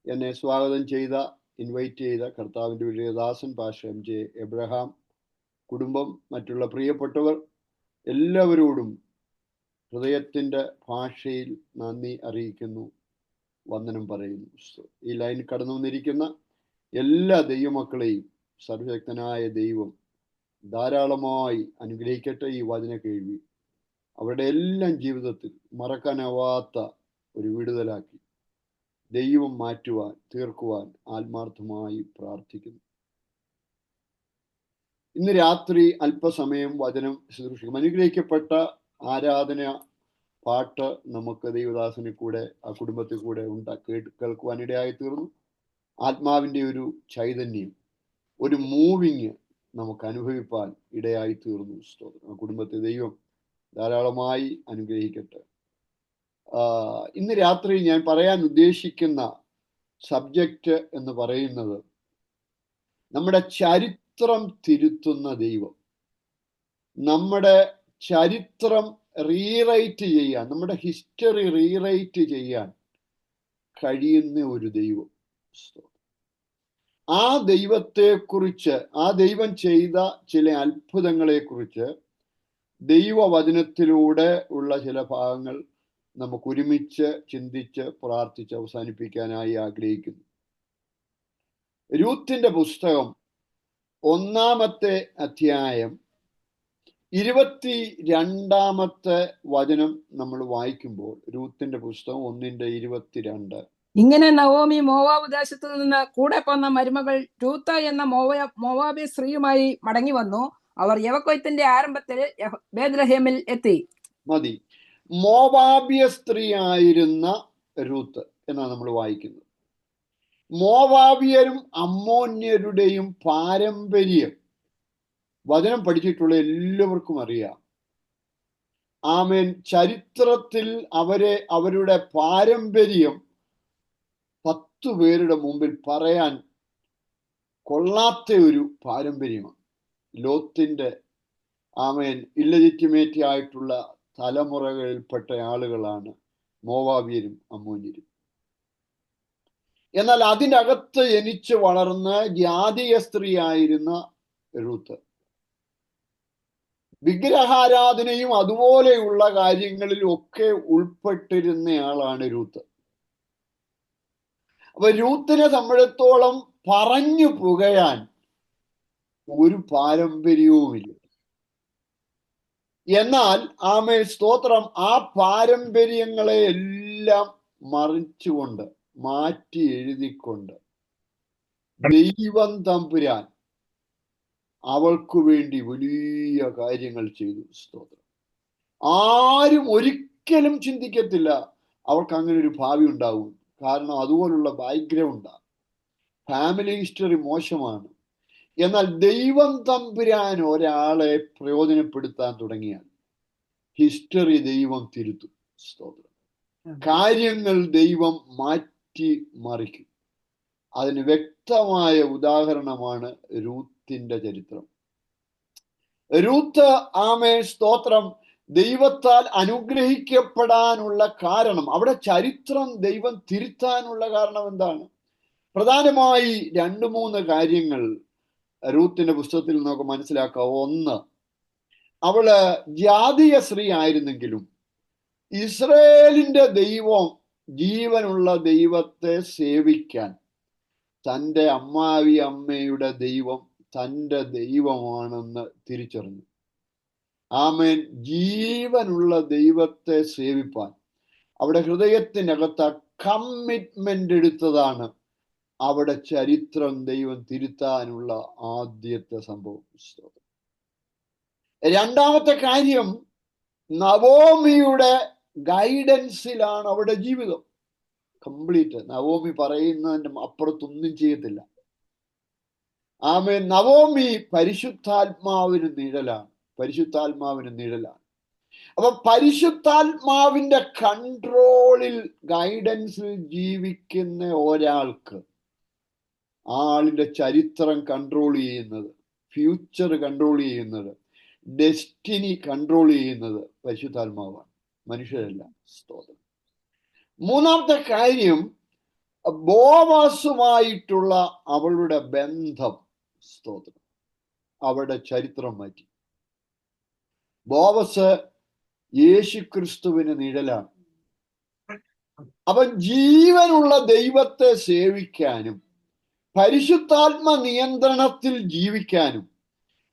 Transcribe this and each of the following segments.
എന്നെ സ്വാഗതം ചെയ്ത, ഇൻവൈറ്റ് ചെയ്ത കർത്താവിൻ്റെ വിജയദാസൻ പാസ്റ്റർ MJ എബ്രഹാം, കുടുംബം, മറ്റുള്ള പ്രിയപ്പെട്ടവർ എല്ലാവരോടും ഹൃദയത്തിൻ്റെ ഭാഷയിൽ നന്ദി അറിയിക്കുന്നു, വന്ദനം പറയുന്നു. ഈ ലൈൻ കടന്നു വന്നിരിക്കുന്ന എല്ലാ ദൈവമക്കളെയും സർവശക്തനായ ദൈവം ധാരാളമായി അനുഗ്രഹിക്കട്ടെ. ഈ വചന കേൾവി അവരുടെ എല്ലാം ജീവിതത്തിൽ മറക്കാനാവാത്ത ഒരു വിടുതലാക്കി ദൈവം മാറ്റുവാൻ, തീർക്കുവാൻ ആത്മാർത്ഥമായി പ്രാർത്ഥിക്കുന്നു. ഇന്ന് രാത്രി അല്പസമയം വചനം ശുശ്രൂഷിക്കും. അനുഗ്രഹിക്കപ്പെട്ട ആരാധന പാട്ട് നമുക്ക് ദൈവദാസനെ കൂടെ ആ കുടുംബത്തിൽ കൂടെ കേൾക്കുവാനിടയായി തീർന്നു. ആത്മാവിൻ്റെ ഒരു ചൈതന്യം, ഒരു മൂവിങ് നമുക്ക് അനുഭവിപ്പാൻ ഇടയായി തീർന്നു. സ്തോത്രം. ആ കുടുംബത്തെ ദൈവം ധാരാളമായി അനുഗ്രഹിക്കട്ടെ. ഇന്ന് രാത്രി ഞാൻ പറയാൻ ഉദ്ദേശിക്കുന്ന സബ്ജക്റ്റ് എന്ന് പറയുന്നത് നമ്മുടെ ചരിത്രം തിരുത്തുന്ന ദൈവം. നമ്മുടെ ചരിത്രം റീറൈറ്റ് ചെയ്യാൻ, നമ്മുടെ ഹിസ്റ്ററി റീറൈറ്റ് ചെയ്യാൻ കഴിയുന്ന ഒരു ദൈവം. ആ ദൈവത്തെക്കുറിച്ച്, ആ ദൈവം ചെയ്ത ചില അത്ഭുതങ്ങളെക്കുറിച്ച് ദൈവവചനത്തിലൂടെ ഉള്ള ചില ഭാഗങ്ങൾ നമുക്ക് ഒരുമിച്ച് ചിന്തിച്ച് പ്രാർത്ഥിച്ച് അവസാനിപ്പിക്കാനായി ആഗ്രഹിക്കുന്നു. രൂത്തിന്റെ പുസ്തകം 1-ാമത്തെ അധ്യായം 22-ാമത്തെ വചനം നമ്മൾ വായിക്കുമ്പോൾ, രൂത്തിന്റെ പുസ്തകം 1:22, ഇങ്ങനെ നവോമി മോവാബ് ദേശത്തു നിന്ന് കൂടെ പോന്ന മരുമകൾ രൂത്ത് എന്ന മോവാബി സ്ത്രീയുമായി മടങ്ങി വന്നു. അവർ യവക്കൊയ്ത്തിന്റെ ആരംഭത്തിൽ ബേത്ലഹേമിൽ എത്തി. മതി. മോവാബിയ സ്ത്രീ ആയിരുന്ന രൂത്ത് എന്നാണ് നമ്മൾ വായിക്കുന്നത്. മോവാബിയരും അമ്മോന്യരുടെയും പാരമ്പര്യം വചനം പഠിച്ചിട്ടുള്ള എല്ലാവർക്കും അറിയാം. ആമേൻ. ചരിത്രത്തിൽ അവരുടെ പാരമ്പര്യം 10 പേരുടെ മുമ്പിൽ പറയാൻ കൊള്ളാത്ത ഒരു പാരമ്പര്യമാണ്. ലോത്തിന്റെ ആമേൻ ഇല്ലജിറ്റിമേറ്റ് ആയിട്ടുള്ള തലമുറകളിൽപ്പെട്ട ആളുകളാണ് മോവാബിയരും അമ്മോന്യരും. എന്നാൽ അതിനകത്ത് ജനിച്ച് വളർന്ന ജാതീയ സ്ത്രീ ആയിരുന്ന രൂത്ത്, വിഗ്രഹാരാധനയും അതുപോലെയുള്ള കാര്യങ്ങളിലും ഒക്കെ ഉൾപ്പെട്ടിരുന്നയാളാണ് രൂത്ത്. അപ്പൊ രൂത്തിനെ സംബന്ധിച്ചിടത്തോളം പറഞ്ഞു പുകയാൻ ഒരു പാരമ്പര്യവുമില്ല. എന്നാൽ ആമേ സ്തോത്രം, ആ പാരമ്പര്യങ്ങളെ എല്ലാം മറിച്ചുകൊണ്ട്, മാറ്റി എഴുതിക്കൊണ്ട് ദൈവം തമ്പുരാൻ അവൾക്കു വേണ്ടി വലിയ കാര്യങ്ങൾ ചെയ്തു. സ്തോത്രം. ആരും ഒരിക്കലും ചിന്തിക്കത്തില്ല അവൾക്ക് അങ്ങനെ ഒരു ഭാവി ഉണ്ടാവും. കാരണം അതുപോലുള്ള ബാക്ക്ഗ്രൗണ്ടാണ്, ഫാമിലി ഹിസ്റ്ററി മോശമാണ്. എന്നാൽ ദൈവം തമ്പുരാൻ ഒരാളെ പ്രയോജനപ്പെടുത്താൻ തുടങ്ങിയാൽ ഹിസ്റ്ററി ദൈവം തിരുത്തും. സ്തോത്രം. കാര്യങ്ങൾ ദൈവം മാറ്റി മറിക്കും. അതിന് വ്യക്തമായ ഉദാഹരണമാണ് രൂത്തിന്റെ ചരിത്രം. രൂത്ത് ആമേ സ്തോത്രം ദൈവത്താൽ അനുഗ്രഹിക്കപ്പെടാനുള്ള കാരണം, അവിടെ ചരിത്രം ദൈവം തിരുത്താനുള്ള കാരണം എന്താണ്? പ്രധാനമായി 2-3 കാര്യങ്ങൾ രൂത്തിന്റെ പുസ്തകത്തിൽ നമുക്ക് മനസ്സിലാക്കാം. ഒന്ന്, അവള് ജാതീയ സ്ത്രീ ആയിരുന്നെങ്കിലും ഇസ്രയേലിന്റെ ദൈവം, ജീവനുള്ള ദൈവത്തെ സേവിക്കാൻ തൻ്റെ അമ്മയുടെ ദൈവം തൻ്റെ ദൈവമാണെന്ന് തിരിച്ചറിഞ്ഞു. ആമേൻ. ജീവനുള്ള ദൈവത്തെ സേവിപ്പാൻ അവിടെ ഹൃദയത്തിനകത്ത് കമ്മിറ്റ്മെന്റ് എടുത്തതാണ് അവിടെ ചരിത്രം ദൈവം തിരുത്താനുള്ള ആദ്യത്തെ സംഭവം. രണ്ടാമത്തെ കാര്യം, നവോമിയുടെ ഗൈഡൻസിലാണ് അവിടെ ജീവിതം കംപ്ലീറ്റ്. നവോമി പറയുന്നതിന്റെ അപ്പുറത്തൊന്നും ചെയ്യത്തില്ല. ആമേൻ. നവോമി പരിശുദ്ധാത്മാവിന് നിഴലാണ്. അപ്പൊ പരിശുദ്ധാത്മാവിന്റെ കൺട്രോളിൽ, ഗൈഡൻസിൽ ജീവിക്കുന്ന ഒരാൾക്ക് ആളിന്റെ ചരിത്രം കൺട്രോൾ ചെയ്യുന്നത്, ഫ്യൂച്ചർ കൺട്രോൾ ചെയ്യുന്നത്, ഡെസ്റ്റിനി കൺട്രോൾ ചെയ്യുന്നത് പരിശുദ്ധാത്മാവാണ്, മനുഷ്യരല്ല. സ്തോത്രം. മൂന്നാമത്തെ കാര്യം, ബോവാസുമായിട്ടുള്ള അവളുടെ ബന്ധം, സ്തോത്രം, അവളുടെ ചരിത്രം മാറ്റി. ബോവസ് യേശുക്രിസ്തുവിന് നിഴലാണ്. അവൻ ജീവനുള്ള ദൈവത്തെ സേവിക്കാനും പരിശുദ്ധാത്മ നിയന്ത്രണത്തിൽ ജീവിക്കാനും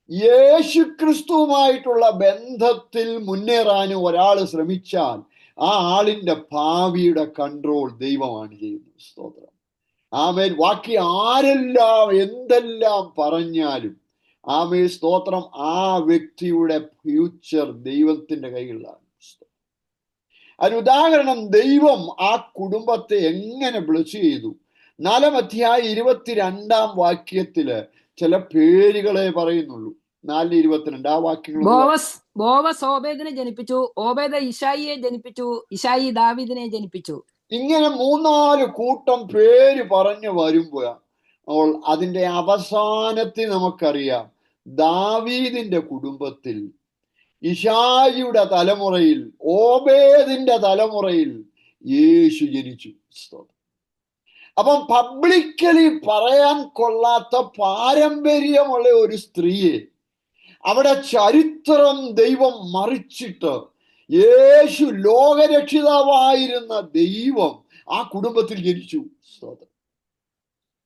യേശുക്രിസ്തുവുമായിട്ടുള്ള ബന്ധത്തിൽ മുന്നേറാനും ഒരാൾ ശ്രമിച്ചാൽ ആ ആളിന്റെ ഭാവിയുടെ കൺട്രോൾ ദൈവമാണ് ചെയ്യുന്നത്. സ്തോത്രം, ആമേൻ. ബാക്കി ആരെല്ലാം എന്തെല്ലാം പറഞ്ഞാലും, ആമേൻ, സ്തോത്രം, ആ വ്യക്തിയുടെ ഫ്യൂച്ചർ ദൈവത്തിന്റെ കയ്യിലാണ്. അതിന് ഉദാഹരണം, ദൈവം ആ കുടുംബത്തെ എങ്ങനെ ബ്ലെസ് ചെയ്തു. 4 അധ്യായം 22 വാക്യത്തില് ചില പേരുകളെ പറയുന്നുള്ളൂ. 4:22 ആ വാക്യങ്ങൾ. ബോവസ് ഓബേദിനെ ജനിപ്പിച്ചു, ഓബേദ് ഇശായിയെ ജനിപ്പിച്ചു, ഇശായി ദാവീദിനെ ജനിപ്പിച്ചു. ഇങ്ങനെ 3-4 കൂട്ടം പേര് പറഞ്ഞു വരുമ്പോൾ അതിന്റെ അവസാനത്തിൽ നമുക്കറിയാം, ദാവീദിന്റെ കുടുംബത്തിൽ, ഇശായിയുടെ തലമുറയിൽ, ഓബേദിന്റെ തലമുറയിൽ യേശു ജനിച്ചു. അപ്പം പബ്ലിക്കലി പറയാൻ കൊള്ളാത്ത പാരമ്പര്യമുള്ള ഒരു സ്ത്രീയെ അവിടെ ചരിത്രം ദൈവം മറിച്ചിട്ട് യേശു ലോകരക്ഷിതാവായിരുന്ന ദൈവം ആ കുടുംബത്തിൽ ജനിച്ചു.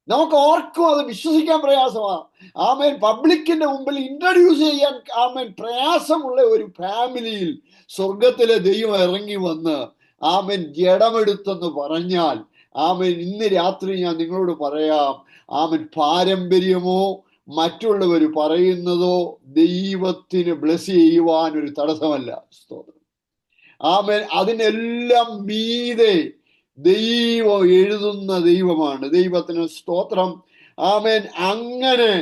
നമുക്ക് ഓർക്കും അത് വിശ്വസിക്കാൻ പ്രയാസമാണ്. ആമേൻ. പബ്ലിക്കിന്റെ മുമ്പിൽ ഇൻട്രൊഡ്യൂസ് ചെയ്യാൻ ആമേൻ പ്രയാസമുള്ള ഒരു ഫാമിലിയിൽ സ്വർഗത്തിലെ ദൈവം ഇറങ്ങി വന്ന് ആമേൻ ജഡമെടുത്തെന്ന് പറഞ്ഞാൽ, ആമേൻ, ഇന്ന് രാത്രി ഞാൻ നിങ്ങളോട് പറയാം, ആമേൻ, പാരമ്പര്യമോ മറ്റുള്ളവർ പറയുന്നതോ ദൈവത്തിന് ബ്ലെസ് ചെയ്യുവാൻ ഒരു തടസ്സമല്ല. സ്തോത്രം, ആമേൻ. അതിനെല്ലാം മീതെ ദൈവം എഴുതുന്ന ദൈവമാണ്. ദൈവത്തിന് സ്തോത്രം, ആമേൻ. അങ്ങനെ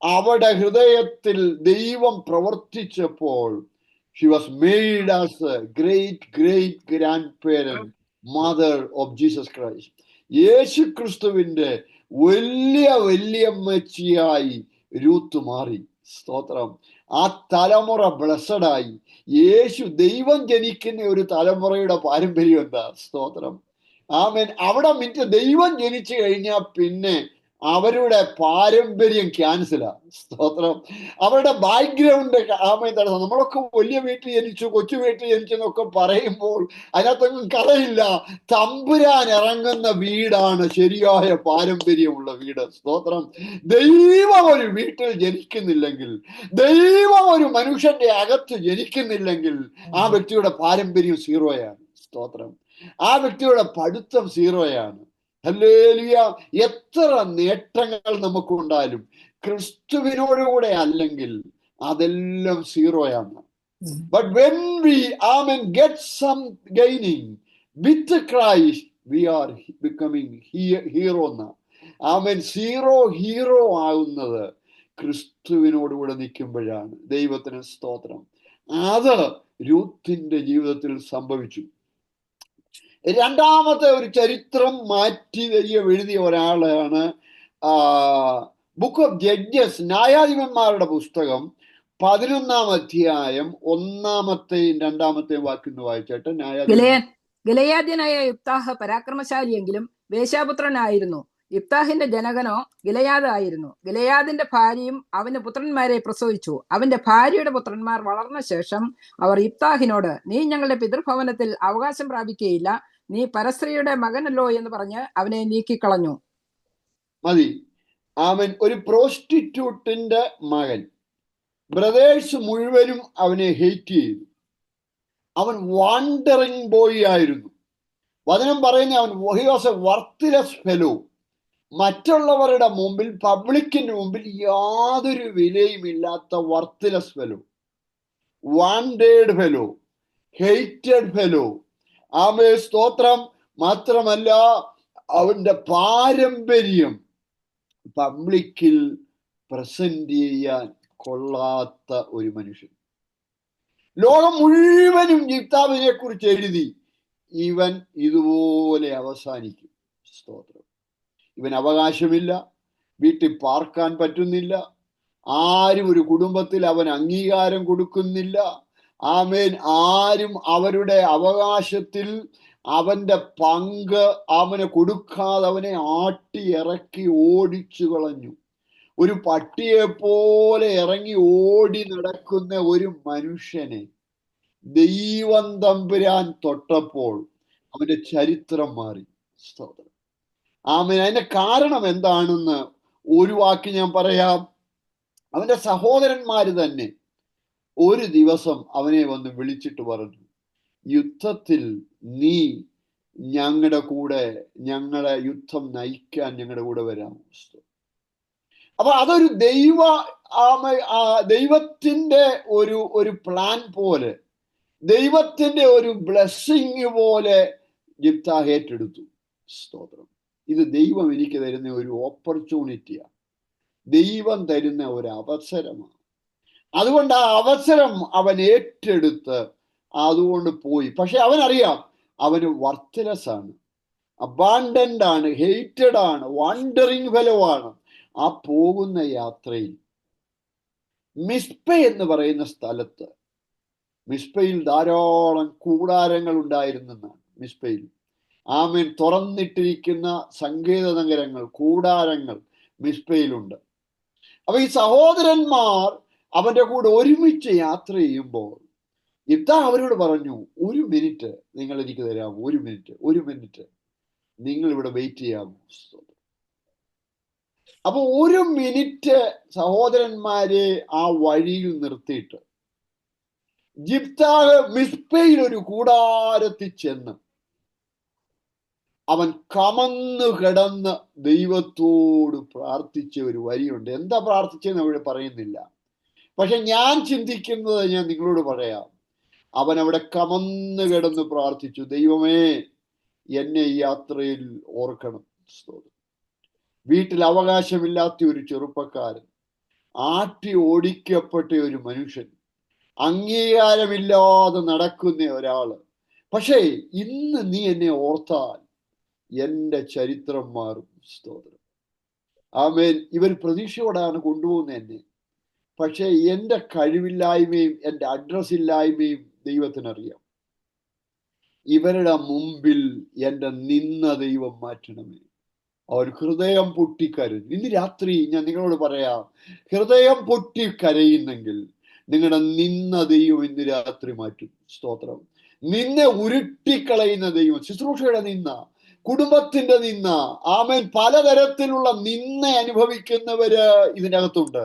അവരുടെ ഹൃദയത്തിൽ ദൈവം പ്രവർത്തിച്ചപ്പോൾ she was made as a great grandparent mother of Jesus Christ. യേശു ക്രിസ്തുവിന്റെ വല്യമ്മച്ചിയായി രൂത്ത് മാറി. സ്തോത്രം. ആ തലമുറ ബ്ലെസ്സഡായി. യേശു ദൈവം ജനിക്കുന്ന ഒരു തലമുറയുടെ പാരമ്പര്യം എന്താ? സ്തോത്രം, ആമേൻ. അവിടെ ദൈവം ജനിച്ചു കഴിഞ്ഞാൽ പിന്നെ അവരുടെ പാരമ്പര്യം ക്യാൻസലാ. സ്തോത്രം. അവരുടെ ബാക്ക്ഗ്രൗണ്ട്, ആമേൻ, തടസ്സം. നമ്മളൊക്കെ വലിയ വീട്ടിൽ ജനിച്ചു, കൊച്ചു വീട്ടിൽ ജനിച്ചെന്നൊക്കെ പറയുമ്പോൾ അതിനകത്തൊന്നും കഥയില്ല. തമ്പുരാൻ ഇറങ്ങുന്ന വീടാണ് ശരിയായ പാരമ്പര്യമുള്ള വീട്. സ്തോത്രം. ദൈവം ഒരു വീട്ടിൽ ജനിക്കുന്നില്ലെങ്കിൽ, ദൈവം ഒരു മനുഷ്യന്റെ അകത്ത് ജനിക്കുന്നില്ലെങ്കിൽ ആ വ്യക്തിയുടെ പാരമ്പര്യം സീറോയാണ്. സ്തോത്രം. ആ വ്യക്തിയുടെ പഠിത്തം സീറോയാണ്. ഹല്ലേലൂയ. എത്ര നേട്ടങ്ങൾ നമുക്കുണ്ടായാലും ക്രിസ്തുവിനോടുകൂടെ അല്ലെങ്കിൽ അതെല്ലാം സീറോയാണ്. But when we get some gaining with Christ, we are becoming hero. ആമേൻ. ഹീറോ ആകുന്നത് ക്രിസ്തുവിനോടുകൂടെ നിൽക്കുമ്പോഴാണ്. ദൈവത്തിന് സ്തോത്രം. അത് രൂത്തിന്റെ ജീവിതത്തിൽ സംഭവിച്ചു. രണ്ടാമത്തെ ഒരു ചരിത്രം മാറ്റി എഴുതിയ ഒരാളാണ് ബുക്ക് ഓഫ് ജഡ്ജസ്, ന്യായാധിപന്മാരുടെ പുസ്തകം 11 അധ്യായം 1-ാമത്തെയും 2-ാമത്തെയും വാക്യം വായിച്ചിട്ട്. ഗിലെയാദ്യനായ യിഫ്താഹ് പരാക്രമശാലിയെങ്കിലും വേശ്യാപുത്രനായിരുന്നു. യിഫ്താഹിന്റെ ജനകനോ ഗിലെയാദ് ആയിരുന്നു. ഗിലെയാദിന്റെ ഭാര്യയും അവന് പുത്രന്മാരെ പ്രസവിച്ചു. അവന്റെ ഭാര്യയുടെ പുത്രന്മാർ വളർന്ന ശേഷം അവർ യിഫ്താഹിനോട്, നീ ഞങ്ങളുടെ പിതൃഭവനത്തിൽ അവകാശം പ്രാപിക്കുകയില്ല, നീ പരസ്ത്രീയുടെ മകനല്ലോ എന്ന് പറഞ്ഞ് അവനെ നീക്കിക്കളഞ്ഞു. മതി. അവൻ ഒരു പ്രോസ്റ്റിറ്റ്യൂട്ടിന്റെ മകൻ. ബ്രദേഴ്സ് മുഴുവനും അവനെ ഹേറ്റ് ചെയ്തു. അവൻ വാണ്ടറിങ് ബോയ് ആയിരുന്നു. വചനം പറയുന്ന അവൻ he was a worthless fellow. മറ്റുള്ളവരുടെ മുമ്പിൽ, പബ്ലിക്കിന്റെ മുമ്പിൽ യാതൊരു വിലയുമില്ലാത്ത worthless fellow, wanted fellow, hated fellow. ആമേ, സ്തോത്രം. മാത്രമല്ല അവന്റെ പാരമ്പര്യം പബ്ലിക്കിൽ പ്രസന്റ് ചെയ്യാൻ കൊള്ളാത്ത ഒരു മനുഷ്യൻ. ലോകം മുഴുവനും യിഫ്താഹിനെ കുറിച്ച് എഴുതി, ഇവൻ ഇതുപോലെ അവസാനിക്കും. സ്തോത്രം. ഇവൻ അവകാശമില്ല, വീട്ടിൽ പാർക്കാൻ പറ്റുന്നില്ല, ആരും ഒരു കുടുംബത്തിൽ അവൻ അംഗീകാരം കൊടുക്കുന്നില്ല. ആമേൻ. ആരും അവരുടെ അവകാശത്തിൽ അവന്റെ പങ്ക് അവന് കൊടുക്കാതെ അവനെ ആട്ടി ഇറക്കി ഓടിച്ചു കളഞ്ഞു. ഒരു പട്ടിയെ പോലെ ഇറങ്ങി ഓടി നടക്കുന്ന ഒരു മനുഷ്യനെ ദൈവം തമ്പുരാൻ തൊട്ടപ്പോൾ അവന്റെ ചരിത്രം മാറി. സ്തോത്രം. ആമേൻ. അതിന്റെ കാരണം എന്താണെന്ന് ഒരു വാക്ക് ഞാൻ പറയാം. അവന്റെ സഹോദരന്മാര് തന്നെ ഒരു ദിവസം അവനെ വന്ന് വിളിച്ചിട്ട് പറഞ്ഞു, യുദ്ധത്തിൽ നീ ഞങ്ങളുടെ കൂടെ, ഞങ്ങളെ യുദ്ധം നയിക്കാൻ ഞങ്ങളുടെ കൂടെ വരാമോ? അപ്പൊ അതൊരു ദൈവത്തിന്റെ ഒരു പ്ലാൻ പോലെ, ദൈവത്തിന്റെ ഒരു ബ്ലെസ്സിങ് പോലെ യിഫ്താഹ് ഏറ്റെടുത്തു. സ്തോത്രം. ഇത് ദൈവം എനിക്ക് തരുന്ന ഒരു ഓപ്പർച്യൂണിറ്റിയാണ്, ദൈവം തരുന്ന ഒരു അവസരമാണ്. അതുകൊണ്ട് ആ അവസരം അവൻ ഏറ്റെടുത്ത് അതുകൊണ്ട് പോയി. പക്ഷെ അവനറിയാം അവന് വർത്ത്ലെസ് ആണ്, അബാൻഡന്റ് ആണ്, ഹേറ്റഡ് ആണ്, വണ്ടറിങ് ഫെലോ ആണ്. ആ പോകുന്ന യാത്രയിൽ മിസ്പ എന്ന് പറയുന്ന സ്ഥലത്ത്, മിസ്പയിൽ ധാരാളം കൂടാരങ്ങൾ ഉണ്ടായിരുന്നെന്നാണ്. മിസ്പയിൽ ആമേൻ തുറന്നിട്ടിരിക്കുന്ന സങ്കേത നഗരങ്ങൾ, കൂടാരങ്ങൾ മിസ്പയിലുണ്ട്. അപ്പൊ ഈ സഹോദരന്മാർ അവന്റെ കൂടെ ഒരുമിച്ച് യാത്ര ചെയ്യുമ്പോൾ യിഫ്താഹ് അവരോട് പറഞ്ഞു, ഒരു മിനിറ്റ് നിങ്ങൾ എനിക്ക് തരാമോ? ഒരു മിനിറ്റ് നിങ്ങൾ ഇവിടെ വെയിറ്റ് ചെയ്യാമോ? അപ്പൊ ഒരു മിനിറ്റ് സഹോദരന്മാരെ ആ വഴിയിൽ നിർത്തിയിട്ട് യിഫ്താഹ് മിസ്പയിൽ ഒരു കൂടാരത്തിൽ ചെന്ന് അവൻ കമന്നു കിടന്ന് ദൈവത്തോട് പ്രാർത്ഥിച്ച ഒരു വരിയുണ്ട്. എന്താ പ്രാർത്ഥിച്ചെന്ന് അവിടെ പറയുന്നില്ല, പക്ഷെ ഞാൻ ചിന്തിക്കുന്നത് ഞാൻ നിങ്ങളോട് പറയാം. അവൻ അവിടെ കമന്നു കിടന്ന് പ്രാർത്ഥിച്ചു, ദൈവമേ എന്നെ ഈ യാത്രയിൽ ഓർക്കണം. വീട്ടിൽ അവകാശമില്ലാത്ത ഒരു ചെറുപ്പക്കാരൻ, ആട്ടി ഓടിക്കപ്പെട്ട ഒരു മനുഷ്യൻ, അംഗീകാരമില്ലാതെ നടക്കുന്ന ഒരാള്, പക്ഷേ ഇന്ന് നീ എന്നെ ഓർത്താൽ എൻ്റെ ചരിത്രം മാറും. സ്തോത്രം. ആമേൻ. ഇവർ പ്രതീക്ഷയോടാണ് കൊണ്ടുപോകുന്നത് എന്നെ, പക്ഷെ എൻ്റെ കഴിവില്ലായ്മയും എൻ്റെ അഡ്രസ് ഇല്ലായ്മയും ദൈവത്തിനറിയാം. ഇവരുടെ മുമ്പിൽ എൻ്റെ നിന്ന ദൈവം മാറ്റണമേ. അവർ ഹൃദയം പൊട്ടിക്കരഞ്ഞു. ഇന്ന് രാത്രി ഞാൻ നിങ്ങളോട് പറയാം, ഹൃദയം പൊട്ടിക്കരയുന്നെങ്കിൽ നിങ്ങളുടെ നിന്ന ദൈവം ഇന്ന് രാത്രി മാറ്റും. സ്തോത്രം. നിന്നെ ഉരുട്ടിക്കളയുന്ന ദൈവം, ശുശ്രൂഷയുടെ നിന്ന, കുടുംബത്തിന്റെ നിന്ന, ആമേൻ, പലതരത്തിലുള്ള നിന്ന അനുഭവിക്കുന്നവര് ഇതിനകത്തുണ്ട്.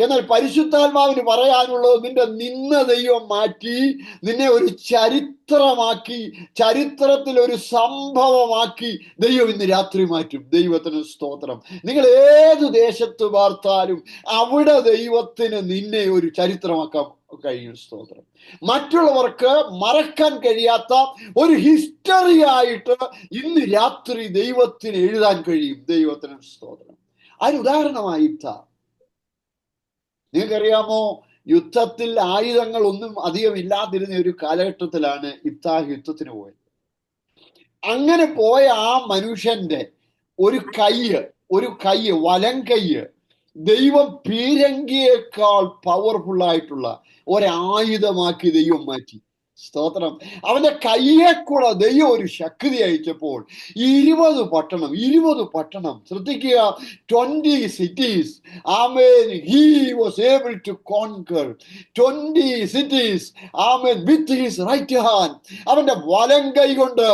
എന്നാൽ പരിശുദ്ധാത്മാവിന് പറയാനുള്ളത്, നിന്റെ നിന്ന ദൈവം മാറ്റി നിന്നെ ഒരു ചരിത്രമാക്കി, ചരിത്രത്തിൽ ഒരു സംഭവമാക്കി ദൈവം ഇന്ന് രാത്രി മാറ്റും. ദൈവത്തിന് സ്തോത്രം. നിങ്ങൾ ഏത് ദേശത്ത് വാർത്താലും അവിടെ ദൈവത്തിന് നിന്നെ ഒരു ചരിത്രമാക്കാം കഴിയും. സ്തോത്രം. മറ്റുള്ളവർക്ക് മറക്കാൻ കഴിയാത്ത ഒരു ഹിസ്റ്ററി ആയിട്ട് ഇന്ന് രാത്രി ദൈവത്തിന് എഴുതാൻ കഴിയും. ദൈവത്തിന് സ്തോത്രം. അതിന് ഉദാഹരണമായി യിഫ്താഹ്. നിങ്ങൾക്കറിയാമോ, യുദ്ധത്തിൽ ആയുധങ്ങൾ ഒന്നും അധികം ഇല്ലാതിരുന്ന ഒരു കാലഘട്ടത്തിലാണ് യിഫ്താഹ് യുദ്ധത്തിന് പോയത്. അങ്ങനെ പോയ ആ മനുഷ്യന്റെ ഒരു കൈ, വലം കൈ, ദൈവം പീരങ്കിയേക്കാൾ പവർഫുൾ ആയിട്ടുള്ള ഒരായുധമാക്കി ദൈവം മാറ്റി. സ്തോത്രം. അവന്റെ കയ്യെ കൂടെ ദൈവം ഒരു ശക്തി അയച്ചപ്പോൾ 20 പട്ടണം, ശ്രദ്ധിക്കുക, 20 cities. Amen. He was able to conquer 20 cities. Amen. With his right hand. അവന്റെ വലം കൈ കൊണ്ട്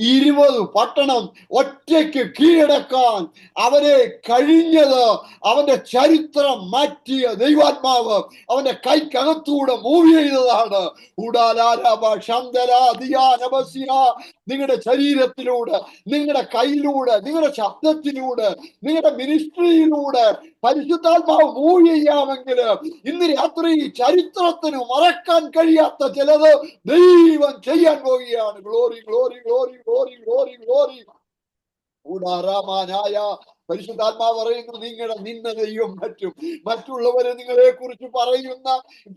20 പട്ടണം ഒറ്റയ്ക്ക് കീഴടക്കാൻ അവനെ കഴിഞ്ഞത്. അവന്റെ ചരിത്രം മാറ്റിയ ദൈവാത്മാവ് അവന്റെ കൈക്കകത്തൂടെ മൂവ് ചെയ്തതാണ്. നിങ്ങളുടെ ശരീരത്തിലൂടെ, നിങ്ങളുടെ കയ്യിലൂടെ, നിങ്ങളുടെ ശബ്ദത്തിലൂടെ, നിങ്ങളുടെ മിനിസ്ട്രിയിലൂടെ പരിശുദ്ധാത്മാവ് മൂവ് ചെയ്യാമെങ്കിൽ ഇന്ന് രാത്രി ചരിത്രത്തിന് മറക്കാൻ കഴിയാത്ത ചിലത് ദൈവം ചെയ്യാൻ പോവുകയാണ്. Glory glory glory glory glory glory. പരിശുദ്ധാത്മാവ് പറയുന്നു, നിന്ന ദൈവം മറ്റുള്ളവരെ നിങ്ങളെ കുറിച്ച് പറയുന്ന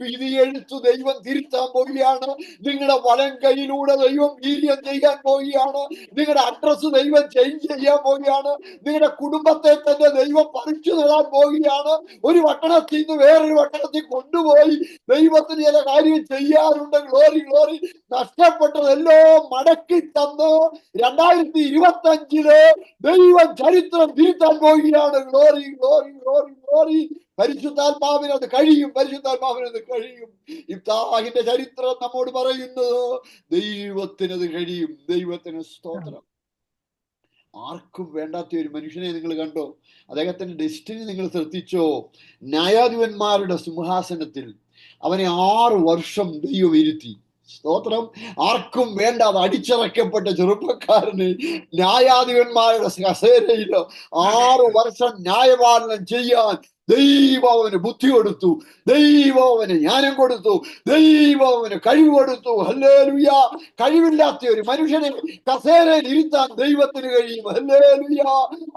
വിധി എഴുത്തു ദൈവം തിരുത്താൻ പോവുകയാണ്. നിങ്ങളുടെ വലം കൈയിലൂടെ ദൈവം വീര്യം ചെയ്യാൻ പോവുകയാണ്. നിങ്ങളുടെ അഡ്രസ് ദൈവം ചേഞ്ച് ചെയ്യാൻ പോവുകയാണ്. നിങ്ങളുടെ കുടുംബത്തെ തന്നെ ദൈവം പറിച്ചു നേടാൻ പോവുകയാണ്. ഒരു പട്ടണത്തിൽ നിന്ന് വേറൊരു പട്ടണത്തിൽ കൊണ്ടുപോയി ദൈവത്തിന് ചില കാര്യം ചെയ്യാറുണ്ട്. Glory glory. നഷ്ടപ്പെട്ടതെല്ലാം മടക്കി തന്ന് 2025 ദൈവം ചരിത്രം തിരുത്താൻ പോവുകയാണ്. Glory glory glory glory. പരിശുദ്ധാത്മാവിനത് കഴിയും. പരിശുദ്ധാത്മാവിനത് കഴിയും. ഇബ്താഹിന്റെ ചരിത്രം നമ്മോട് പറയുന്നത് ദൈവത്തിനത് കഴിയും. ദൈവത്തിന് സ്തോത്രം. ആർക്കും വേണ്ടാത്ത ഒരു മനുഷ്യനെ നിങ്ങൾ കണ്ടോ? അദ്ദേഹത്തിന്റെ ഡെസ്റ്റിനി നിങ്ങൾ ശ്രദ്ധിച്ചോ? ന്യായാധിപന്മാരുടെ സിംഹാസനത്തിൽ അവനെ 6 വർഷം ദൈവം ഇരുത്തി. സ്തോത്രം. ആർക്കും വേണ്ടാതെ അടിച്ചിറക്കപ്പെട്ട ചെറുപ്പക്കാരന് ന്യായാധിപന്മാരുടെ കസേരയിൽ 6 വർഷം ന്യായപാലനം ചെയ്യാൻ ദൈവം അവന് ബുദ്ധി കൊടുത്തു. ദൈവം അവന് ജ്ഞാനം കൊടുത്തു. ദൈവം അവന് കഴിവ് കൊടുത്തു. ഹല്ലേലൂയ. കഴിവില്ലാത്ത ഒരു മനുഷ്യനെ കസേരയിൽ ഇരുത്താൻ ദൈവത്തിന് കഴിയും. ഹല്ലേലൂയ.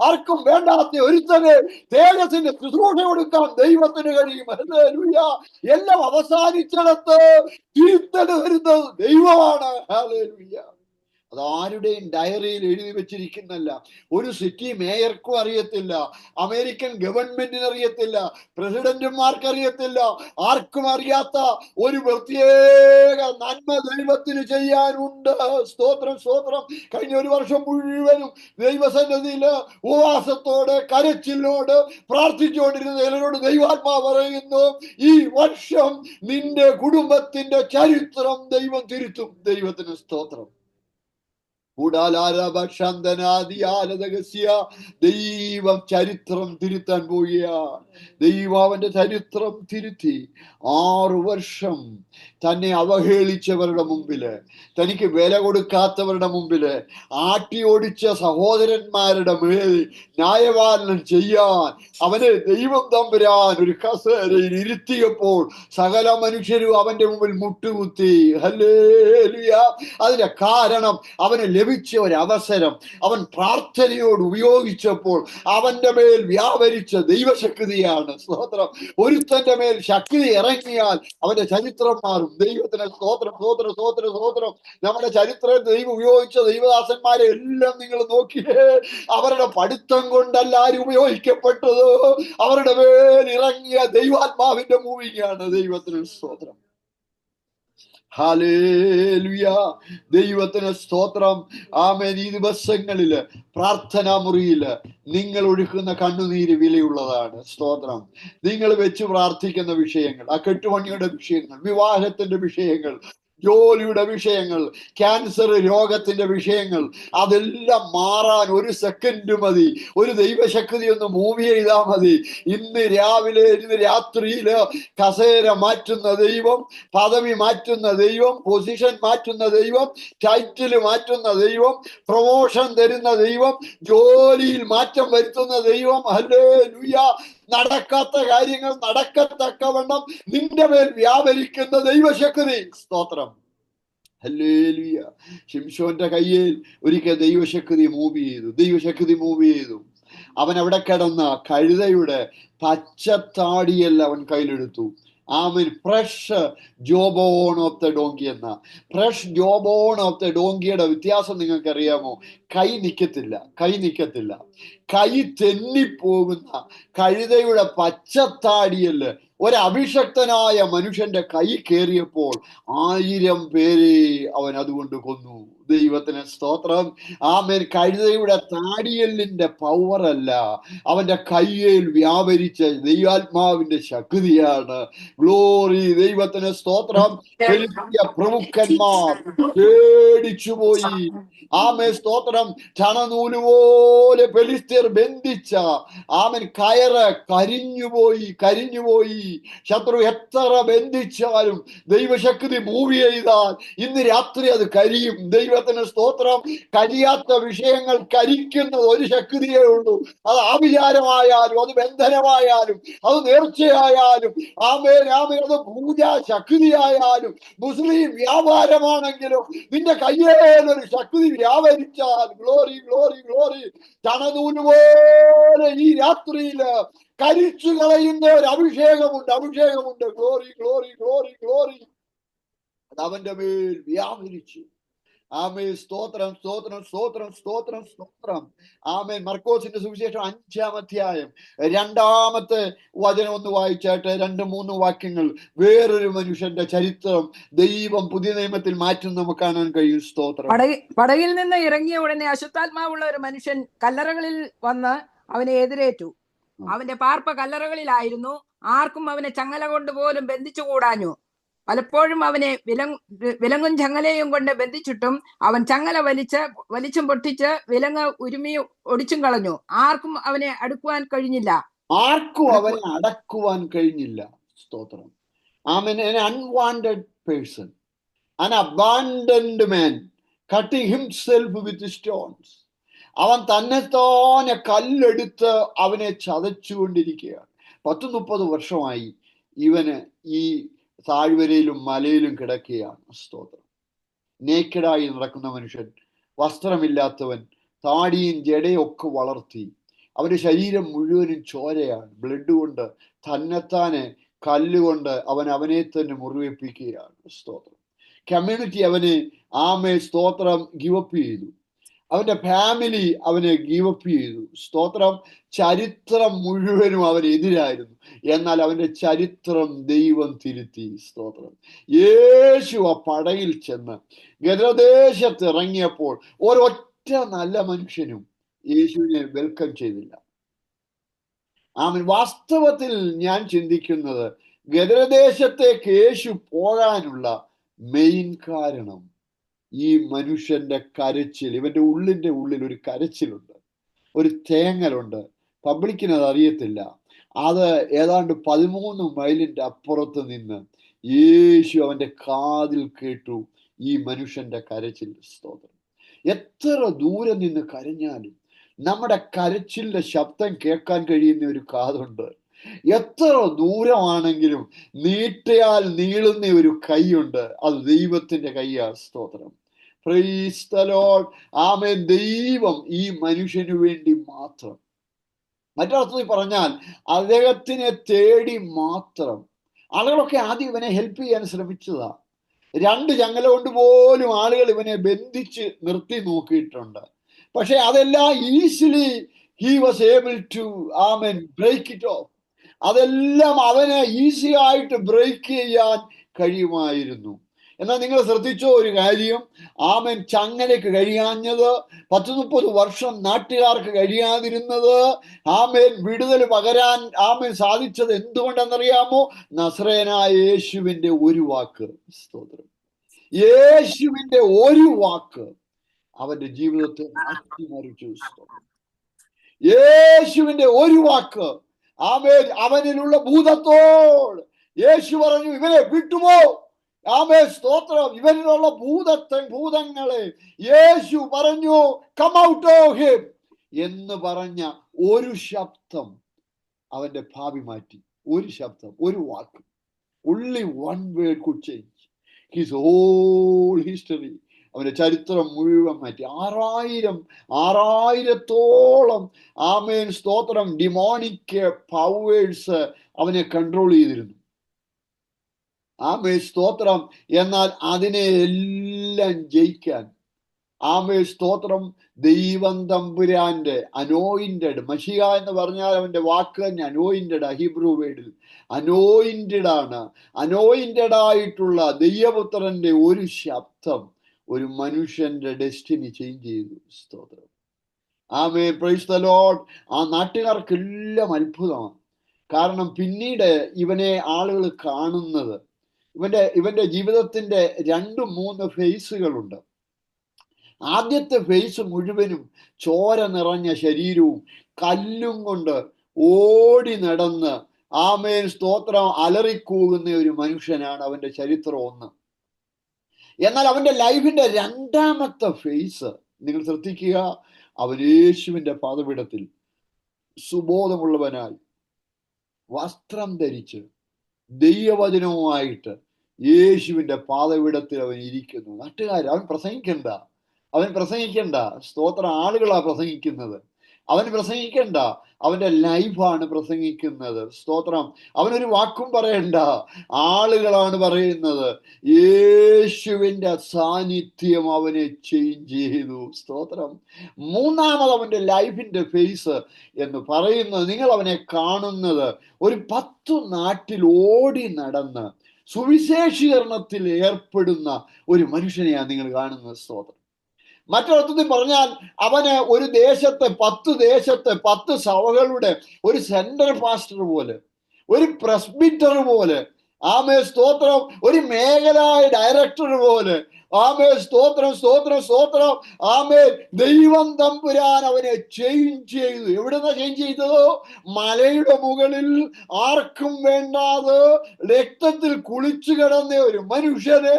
ആർക്കും വേണ്ടാത്ത ഒരുത്തനെ തേജസ്സിന്റെ ശുശ്രൂഷ കൊടുക്കാൻ ദൈവത്തിന് കഴിയും. ഹല്ലേലൂയ. എല്ലാം അവസാനിച്ചിടത്ത് തിരുത്തൽ വരുന്നത് ദൈവമാണ്. ഹല്ലേലൂയ. അതാരുടെയും ഡയറിയിൽ എഴുതി വെച്ചിരിക്കുന്നല്ല. ഒരു സിറ്റി മേയർക്കും അറിയത്തില്ല, അമേരിക്കൻ ഗവൺമെന്റിന് അറിയത്തില്ല, പ്രസിഡന്റുമാർക്ക് അറിയത്തില്ല, ആർക്കും അറിയാത്ത ഒരു പ്രത്യേക നന്മ ദൈവത്തിന് ചെയ്യാനുണ്ട്. സ്തോത്രം സ്തോത്രം. കഴിഞ്ഞ ഒരു വർഷം മുഴുവനും ദൈവസന്നിധിയില് ഉപവാസത്തോടെ കരച്ചിലോട് പ്രാർത്ഥിച്ചുകൊണ്ടിരുന്ന ചിലരോട് ദൈവാത്മാവ് പറയുന്നു, ഈ വർഷം നിന്റെ കുടുംബത്തിന്റെ ചരിത്രം ദൈവം തിരുത്തും. ദൈവത്തിന് സ്തോത്രം. ദൈവം ചരിത്രം തിരുത്താൻ പോവുകയാണ്. ദൈവം അവന്റെ ചരിത്രം തിരുത്തി. 6 വർഷം തന്നെ അവഹേളിച്ചവരുടെ മുമ്പില്, തനിക്ക് വില കൊടുക്കാത്തവരുടെ മുമ്പില്, ആട്ടി ഓടിച്ച സഹോദരന്മാരുടെ മേൽ ന്യായപാലനം ചെയ്യാൻ അവനെ ദൈവം തമ്പുരാൻ ഒരു കസേരയിൽ ഇരുത്തിയപ്പോൾ സകല മനുഷ്യരും അവന്റെ മുമ്പിൽ മുട്ടുകുത്തി. ഹല്ലേലൂയ. അതിന്റെ കാരണം അവന് ലഭിച്ച ഒരു അവസരം അവൻ പ്രാർത്ഥനയോട് ഉപയോഗിച്ചപ്പോൾ അവന്റെ മേൽ വ്യാപരിച്ച ദൈവശക്തിയാണ്. സ്തോത്രം. ഒരുത്തന്റെ മേൽ ശക്തി ഇറങ്ങിയാൽ അവന്റെ ചരിത്രം മാറും. ദൈവത്തിന് സ്തോത്രം സ്തോത്രം സ്തോത്രം സ്തോത്രം. നമ്മുടെ ചരിത്രം ദൈവം ഉപയോഗിച്ച ദൈവദാസന്മാരെ എല്ലാം നിങ്ങൾ നോക്കിയേ. അവരുടെ പഠിത്തം കൊണ്ടല്ല ആരും ഉപയോഗിക്കപ്പെട്ടത്, അവരുടെ മേൽ ഇറങ്ങിയ ദൈവാത്മാവിന്റെ മൂവിങ്ങാണ്. ദൈവത്തിന് സ്തോത്രം. ഹല്ലേലൂയ. ദൈവത്തിന് സ്തോത്രം. ആമേൻ. ഈ ദിവസങ്ങളില് പ്രാർത്ഥനാ മുറിയില് നിങ്ങൾ ഒഴുക്കുന്ന കണ്ണുനീര് വിലയുള്ളതാണ്. സ്തോത്രം. നിങ്ങൾ വെച്ച് പ്രാർത്ഥിക്കുന്ന വിഷയങ്ങൾ, ആ കെട്ടുപണിയുടെ വിഷയങ്ങൾ, വിവാഹത്തിന്റെ വിഷയങ്ങൾ, ജോലിയുടെ വിഷയങ്ങൾ, ക്യാൻസർ രോഗത്തിന്റെ വിഷയങ്ങൾ, അതെല്ലാം മാറാൻ 1 സെക്കൻഡ് മതി. ഒരു ദൈവശക്തി ഒന്ന് മൂവ് ചെയ്താൽ മതി. ഇന്ന് രാവിലെ ഇന്ന് രാത്രിയില് കസേര മാറ്റുന്ന ദൈവം, പദവി മാറ്റുന്ന ദൈവം, പൊസിഷൻ മാറ്റുന്ന ദൈവം, ടൈറ്റിൽ മാറ്റുന്ന ദൈവം, പ്രൊമോഷൻ തരുന്ന ദൈവം, ജോലിയിൽ മാറ്റം വരുത്തുന്ന ദൈവം. ഹല്ലേലൂയ. നടക്കാത്ത കാര്യങ്ങൾ നടക്കത്തക്കവണ്ണം നിന്റെ മേൽ വ്യാപരിക്കുന്ന ദൈവശക്തി. സ്തോത്രം. ഹല്ലേലൂയ. ശിംശോന്റെ കയ്യിൽ ഒരിക്കൽ ദൈവശക്തി മൂവ് ചെയ്തു. അവൻ അവിടെ കിടന്ന കഴുതയുടെ പച്ചത്താടിയെല്ലാം അവൻ കയ്യിലെടുത്തു. ആമേൻ. Fresh jawbone of the donkey എന്ന ഫ്രഷ് ജോബോൺ ഓഫ് ദ ഡോങ്കിയുടെ വ്യത്യാസം നിങ്ങൾക്ക് അറിയാമോ? കൈ നിക്കത്തില്ല. കൈ തെന്നിപ്പോകുന്ന കഴുതയുടെ പച്ചത്താടിയല് ഒരഭിഷക്തനായ മനുഷ്യന്റെ കൈ കയറിയപ്പോൾ 1000 പേരെ അവൻ അതുകൊണ്ട് കൊന്നു. ദൈവത്തിന് സ്തോത്രം. ആമേൻ. കഴുതയുടെ താടിയലിന്റെ പവറല്ല, അവന്റെ കയ്യിൽ വ്യാപരിച്ച ദൈവാത്മാവിന്റെ ശക്തിയാണ്. ഗ്ലോറി. ദൈവത്തിന് സ്തോത്രം. പ്രമുഖന്മാർ പേടിച്ചുപോയി. ആമേൻ. സ്തോത്രം. ചണനൂല് പോലെ ഫെലിസ്ത്യർ ബന്ധിച്ച ആമേൻ കയറ് കരിഞ്ഞുപോയി. ശത്രു എത്ര ബന്ധിച്ചാലും ദൈവശക്തി മൂവ് ചെയ്താൽ ഇന്ന് രാത്രി അത് കരിയും. ദൈവത്തിന് സ്തോത്രം. കരിയാത്ത വിഷയങ്ങൾ കരിക്കുന്നത് ഒരു ശക്തിയേ ഉള്ളൂ. അത് ആഭിചാരമായാലും, അത് ബന്ധനമായാലും, അത് നേർച്ചയായാലും, ആമേൻ ആമേൻ, അത് പൂജാ ശക്തിയായാലും, മുസ്ലിം വ്യാപാരമാണെങ്കിലും നിന്റെ കയ്യേലൊരു ശക്തി വ്യാപരിച്ചാൽ ഗ്ലോറി ഗ്ലോറി ഗ്ലോറി ചണനൂല് പോലെ ഈ രാത്രിയില് കരിച്ചു കളയുന്ന ഒരു അഭിഷേകമുണ്ട്. ഗ്ലോറി ഗ്ലോറി ഗ്ലോറി ഗ്ലോറി അത് അവന്റെ മേൽ വ്യാപരിച്ചു. ആമേൻ. സ്തോത്രം സ്തോത്രം സ്തോത്രം സ്തോത്രം സ്തോത്രം. ആമേൻ. മർക്കോസിന്റെ സുവിശേഷം 5-ാം അധ്യായം 2-ാമത്തെ വചനം ഒന്ന് വായിച്ചായിട്ട് 2-3 വാക്യങ്ങൾ. വേറൊരു മനുഷ്യന്റെ ചരിത്രം ദൈവം പുതിയ നിയമത്തിൽ മാറ്റും നമുക്ക് കാണാൻ കഴിയും. സ്തോത്രം. പടകിൽ നിന്ന് ഇറങ്ങിയ ഉടനെ അശുദ്ധാത്മാവുള്ള ഒരു മനുഷ്യൻ കല്ലറകളിൽ വന്ന് അവനെ എതിരേറ്റു. അവന്റെ പാർപ്പ കല്ലറകളിലായിരുന്നു. ആർക്കും അവനെ ചങ്ങല കൊണ്ട് പോലും ബന്ധിച്ചുകൂടാഞ്ഞു. പലപ്പോഴും അവനെ വിലങ്ങും ചങ്ങലയും കൊണ്ട് ബന്ധിച്ചിട്ടും അവൻ ചങ്ങല വലിച്ചും പൊട്ടിച്ച് വിലങ്ങ് ഉരുമി ഒടിച്ചും കളഞ്ഞു. ആർക്കും അവനെ അടക്കുവാൻ കഴിഞ്ഞില്ല. സ്തോത്രം. ആമേൻ. An unwanted person, an abandoned man, cutting himself with stones. അവൻ തന്നെത്താനെ കല്ലെടുത്ത് അവനെ ചതച്ചുകൊണ്ടിരിക്കുകയാണ്. 10-30 വർഷമായി ഇവന് ഈ താഴ്വരയിലും മലയിലും കിടക്കുകയാണ്. സ്തോത്രം. നേക്കഡായി നടക്കുന്ന മനുഷ്യൻ, വസ്ത്രമില്ലാത്തവൻ, താടിയും ജടയും ഒക്കെ വളർത്തി, അവന്റെ ശരീരം മുഴുവനും ചോരയാണ്. ബ്ലഡ് കൊണ്ട് തന്നെത്താനെ കല്ലുകൊണ്ട് അവനെ തന്നെ മുറിവേൽപ്പിക്കുകയാണ്. സ്തോത്രം. കമ്മ്യൂണിറ്റി അവനെ സ്തോത്രം ഗിവപ്പ് ചെയ്തു. അവന്റെ ഫാമിലി അവനെ ഗീവപ്പ് ചെയ്തു. സ്തോത്രം. ചരിത്രം മുഴുവനും അവനെതിരായിരുന്നു. എന്നാൽ അവന്റെ ചരിത്രം ദൈവം തിരുത്തി. സ്തോത്രം. യേശു ആ പടയിൽ ചെന്ന് ഗദരദേശത്ത് ഇറങ്ങിയപ്പോൾ ഒരൊറ്റ നല്ല മനുഷ്യനും യേശുവിനെ വെൽക്കം ചെയ്തില്ല. വാസ്തവത്തിൽ ഞാൻ ചിന്തിക്കുന്നത് ഗദരദേശത്തേക്ക് യേശു പോകാനുള്ള മെയിൻ കാരണം ഈ മനുഷ്യന്റെ കരച്ചിൽ. ഇവന്റെ ഉള്ളിൽ ഒരു കരച്ചിലുണ്ട്, ഒരു തേങ്ങലുണ്ട്. പബ്ലിക്കിന് അത് അറിയത്തില്ല. അത് ഏതാണ്ട് 13 മൈലിന്റെ അപ്പുറത്ത് നിന്ന് യേശു അവന്റെ കാതിൽ കേട്ടു ഈ മനുഷ്യന്റെ കരച്ചിൽ. സ്തോത്രം. എത്ര ദൂരെ നിന്ന് കരഞ്ഞാലും നമ്മുടെ കരച്ചിലിന്റെ ശബ്ദം കേൾക്കാൻ കഴിയുന്ന ഒരു കാതുണ്ട്. എത്ര ദൂരമാണെങ്കിലും നീട്ടിയാൽ നീളുന്ന ഒരു കൈയുണ്ട്. അത് ദൈവത്തിന്റെ കൈയാണ്. സ്തോത്രം. Praise the Lord. ആമേൻ. ദൈവം ഈ മനുഷ്യന് വേണ്ടി മാത്രം, മറ്റൊരർത്ഥത്തിൽ പറഞ്ഞാൽ അദ്ദേഹത്തിനെ തേടി മാത്രം. ആളുകളൊക്കെ ആദ്യം ഇവനെ ഹെൽപ്പ് ചെയ്യാൻ ശ്രമിച്ചതാ. 2 ചങ്ങല കൊണ്ട് പോലും ആളുകൾ ഇവനെ ബന്ധിച്ച് നിർത്തി നോക്കിയിട്ടുണ്ട്. പക്ഷെ അതെല്ലാം easily he was able to break it off. അതെല്ലാം അവന് ഈസി ആയിട്ട് ബ്രേക്ക് ചെയ്യാൻ കഴിയുമായിരുന്നു. എന്നാൽ നിങ്ങൾ ശ്രദ്ധിച്ചോ ഒരു കാര്യം, ചങ്ങലയ്ക്ക് കഴിയാഞ്ഞത്, 10-30 വർഷം നാട്ടുകാർക്ക് കഴിയാതിരുന്നത്, വിടുതൽ പകരാൻ സാധിച്ചത് എന്തുകൊണ്ടെന്നറിയാമോ? നസറേയനായ യേശുവിന്റെ ഒരു വാക്ക്. സ്തോത്രം. യേശുവിന്റെ ഒരു വാക്ക് അവന്റെ ജീവിതത്തെ മാറ്റിമറിച്ചു. യേശുവിന്റെ ഒരു വാക്ക് അവനിലുള്ള ഭൂതത്തോട് യേശു പറഞ്ഞു, ഇവനെ വിട്ടുപോ. സ്തോത്രം. ഇവനിലുള്ള ഭൂതങ്ങളെ യേശു പറഞ്ഞു, കം ഔട്ട് ഓഫ് ഹിം എന്ന് പറഞ്ഞ ഒരു ശബ്ദം അവന്റെ ഭാവി മാറ്റി. ഒരു ശബ്ദം, ഒരു വാക്ക്. only one word could change his whole history. അവന്റെ ചരിത്രം മുഴുവൻ മാറ്റി. 6000-ഓളം സ്തോത്രം ഡിമോണിക് പവേഴ്സ് അവനെ കൺട്രോൾ ചെയ്തിരുന്നു. സ്തോത്രം. എന്നാൽ അതിനെ എല്ലാം ജയിക്കാൻ സ്തോത്രം ദൈവം തമ്പുരാന്റെ അനോയിന്റഡ്, മശിഹ എന്ന് പറഞ്ഞാൽ അവന്റെ വാക്ക് തന്നെ അനോയിന്റഡ്. ഹീബ്രു വേർഡിൽ അനോയിന്റഡ് ആണ്. അനോയിന്റഡ് ആയിട്ടുള്ള ദൈവപുത്രന്റെ ഒരു ശബ്ദം ഒരു മനുഷ്യന്റെ ഡെസ്റ്റിനി ചേഞ്ച് ചെയ്തു. സ്തോത്രം. Praise the Lord. ആ നാട്ടുകാർക്കെല്ലാം അത്ഭുതമാണ്. കാരണം പിന്നീട് ഇവനെ ആളുകൾ കാണുന്നത്, ഇവന്റെ ജീവിതത്തിന്റെ 2-3 ഫേസുകളുണ്ട്. ആദ്യത്തെ ഫേസ് മുഴുവനും ചോര നിറഞ്ഞ ശരീരവും കല്ലും കൊണ്ട് ഓടി നടന്ന് സ്തോത്രം അലറിക്കൂകുന്ന ഒരു മനുഷ്യനാണ് അവന്റെ ചരിത്രം 1. എന്നാൽ അവന്റെ ലൈഫിന്റെ 2ാമത്തെ ഫേസ് നിങ്ങൾ ശ്രദ്ധിക്കുക. അവൻ യേശുവിന്റെ പാദപീഠത്തിൽ സുബോധമുള്ളവനായി വസ്ത്രം ധരിച്ച് ദൈവവചനവുമായിട്ട് യേശുവിന്റെ പാദപീഠത്തിൽ അവൻ ഇരിക്കുന്നു. നാട്ടുകാർ അവൻ പ്രസംഗിക്കണ്ട. സ്തോത്രം. ആളുകളാ പ്രസംഗിക്കുന്നത്. അവൻ പ്രസംഗിക്കണ്ട, അവന്റെ ലൈഫാണ് പ്രസംഗിക്കുന്നത്. സ്തോത്രം. അവനൊരു വാക്കും പറയണ്ട, ആളുകളാണ് പറയുന്നത്. യേശുവിന്റെ സാന്നിധ്യം അവനെ ചേഞ്ച് ചെയ്തു. സ്തോത്രം. മൂന്നാമത് അവന്റെ ലൈഫിന്റെ ഫേസ് എന്ന് പറയുന്നത്, നിങ്ങൾ അവനെ കാണുന്നത് ഒരു 10 നാട്ടിൽ ഓടി നടന്ന് സുവിശേഷീകരണത്തിൽ ഏർപ്പെടുന്ന ഒരു മനുഷ്യനെയാണ് നിങ്ങൾ കാണുന്നത്. സ്തോത്രം. മറ്റൊരർത്ഥത്തിൽ പറഞ്ഞാൽ അവന് ഒരു ദേശത്തെ 10 സഭകളുടെ ഒരു സെൻട്രൽ പാസ്റ്റർ പോലെ, ഒരു പ്രസ്ബിറ്റർ പോലെ, ആമേ സ്തോത്രം, ഒരു മേഖലായ ഡയറക്ടർ പോലെ, ആമേ സ്തോത്രം, സ്തോത്രം, സ്തോത്രം, ആമേ ദൈവം തമ്പുരാൻ അവനെ ചേഞ്ച് ചെയ്തു. എവിടുന്ന ചേഞ്ച് ചെയ്തതോ? മലയുടെ മുകളിൽ ആർക്കും വേണ്ടാതെ രക്തത്തിൽ കുളിച്ചു കിടന്ന ഒരു മനുഷ്യനെ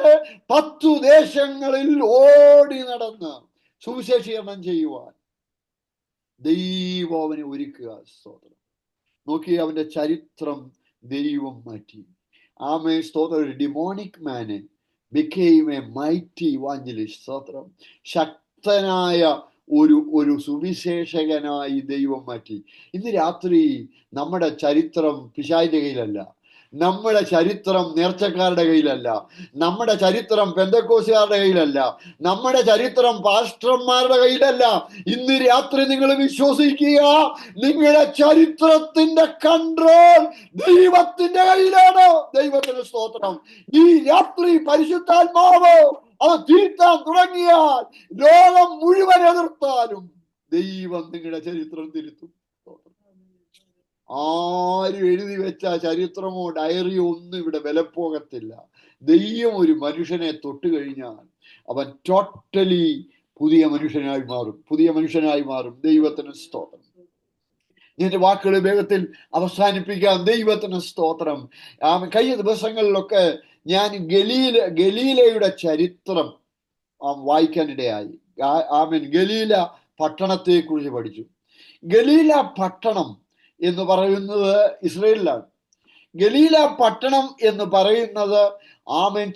10 ദേശങ്ങളിൽ ഓടി നടന്ന് സുവിശേഷീകരണം ചെയ്യുവാൻ ദൈവം അവനെ ഒരുക്കുക. സ്തോത്രം. നോക്കി, അവന്റെ ചരിത്രം ദൈവം മാറ്റി. ആമേ സ്തോത്രം. ഒരു demonic man became a mighty evangelist. സ്തോത്രം. ശക്തനായ ഒരു സുവിശേഷകനായി ദൈവം മാറ്റി. ഇന്ന് രാത്രി നമ്മുടെ ചരിത്രം പിശാചിന്റെ കയ്യിലല്ല, നമ്മുടെ ചരിത്രം നേർച്ചക്കാരുടെ കയ്യിലല്ല, നമ്മുടെ ചരിത്രം പെന്തക്കോസ്തുകാരുടെ കയ്യിലല്ല, നമ്മുടെ ചരിത്രം പാസ്റ്റർമാരുടെ കയ്യിലല്ല. ഇന്ന് രാത്രി നിങ്ങൾ വിശ്വസിക്കുക, നിങ്ങളുടെ ചരിത്രത്തിന്റെ കൺട്രോൾ ദൈവത്തിന്റെ കയ്യിലാണ്. ദൈവത്തിന് സ്തോത്രം. ഈ രാത്രി പരിശുദ്ധാത്മാവ് അത് തിരുത്താൻ തുടങ്ങിയാൽ ലോകം മുഴുവൻ എതിർത്താലും ദൈവം നിങ്ങളുടെ ചരിത്രം തിരുത്തും. ആരും എഴുതി വെച്ച ചരിത്രമോ ഡയറിയോ ഒന്നും ഇവിടെ വിലപ്പോകത്തില്ല. ദൈവം ഒരു മനുഷ്യനെ തൊട്ട് കഴിഞ്ഞാൽ അവൻ ടോട്ടലി പുതിയ മനുഷ്യനായി മാറും. ദൈവത്തിന് സ്തോത്രം. ഇതിന്റെ വാക്കുകൾ വേഗത്തിൽ അവസാനിപ്പിക്കാം. ദൈവത്തിന് സ്തോത്രം. കഴിഞ്ഞ ദിവസങ്ങളിലൊക്കെ ഞാൻ ഗലീലയുടെ ചരിത്രം വായിക്കാനിടയായി. ഗലീല പട്ടണത്തെ കുറിച്ച് പഠിച്ചു. ഗലീല പട്ടണം എന്ന് പറയുന്നത് ഇസ്രയേലിലാണ്. ഗലീല പട്ടണം എന്ന് പറയുന്നത്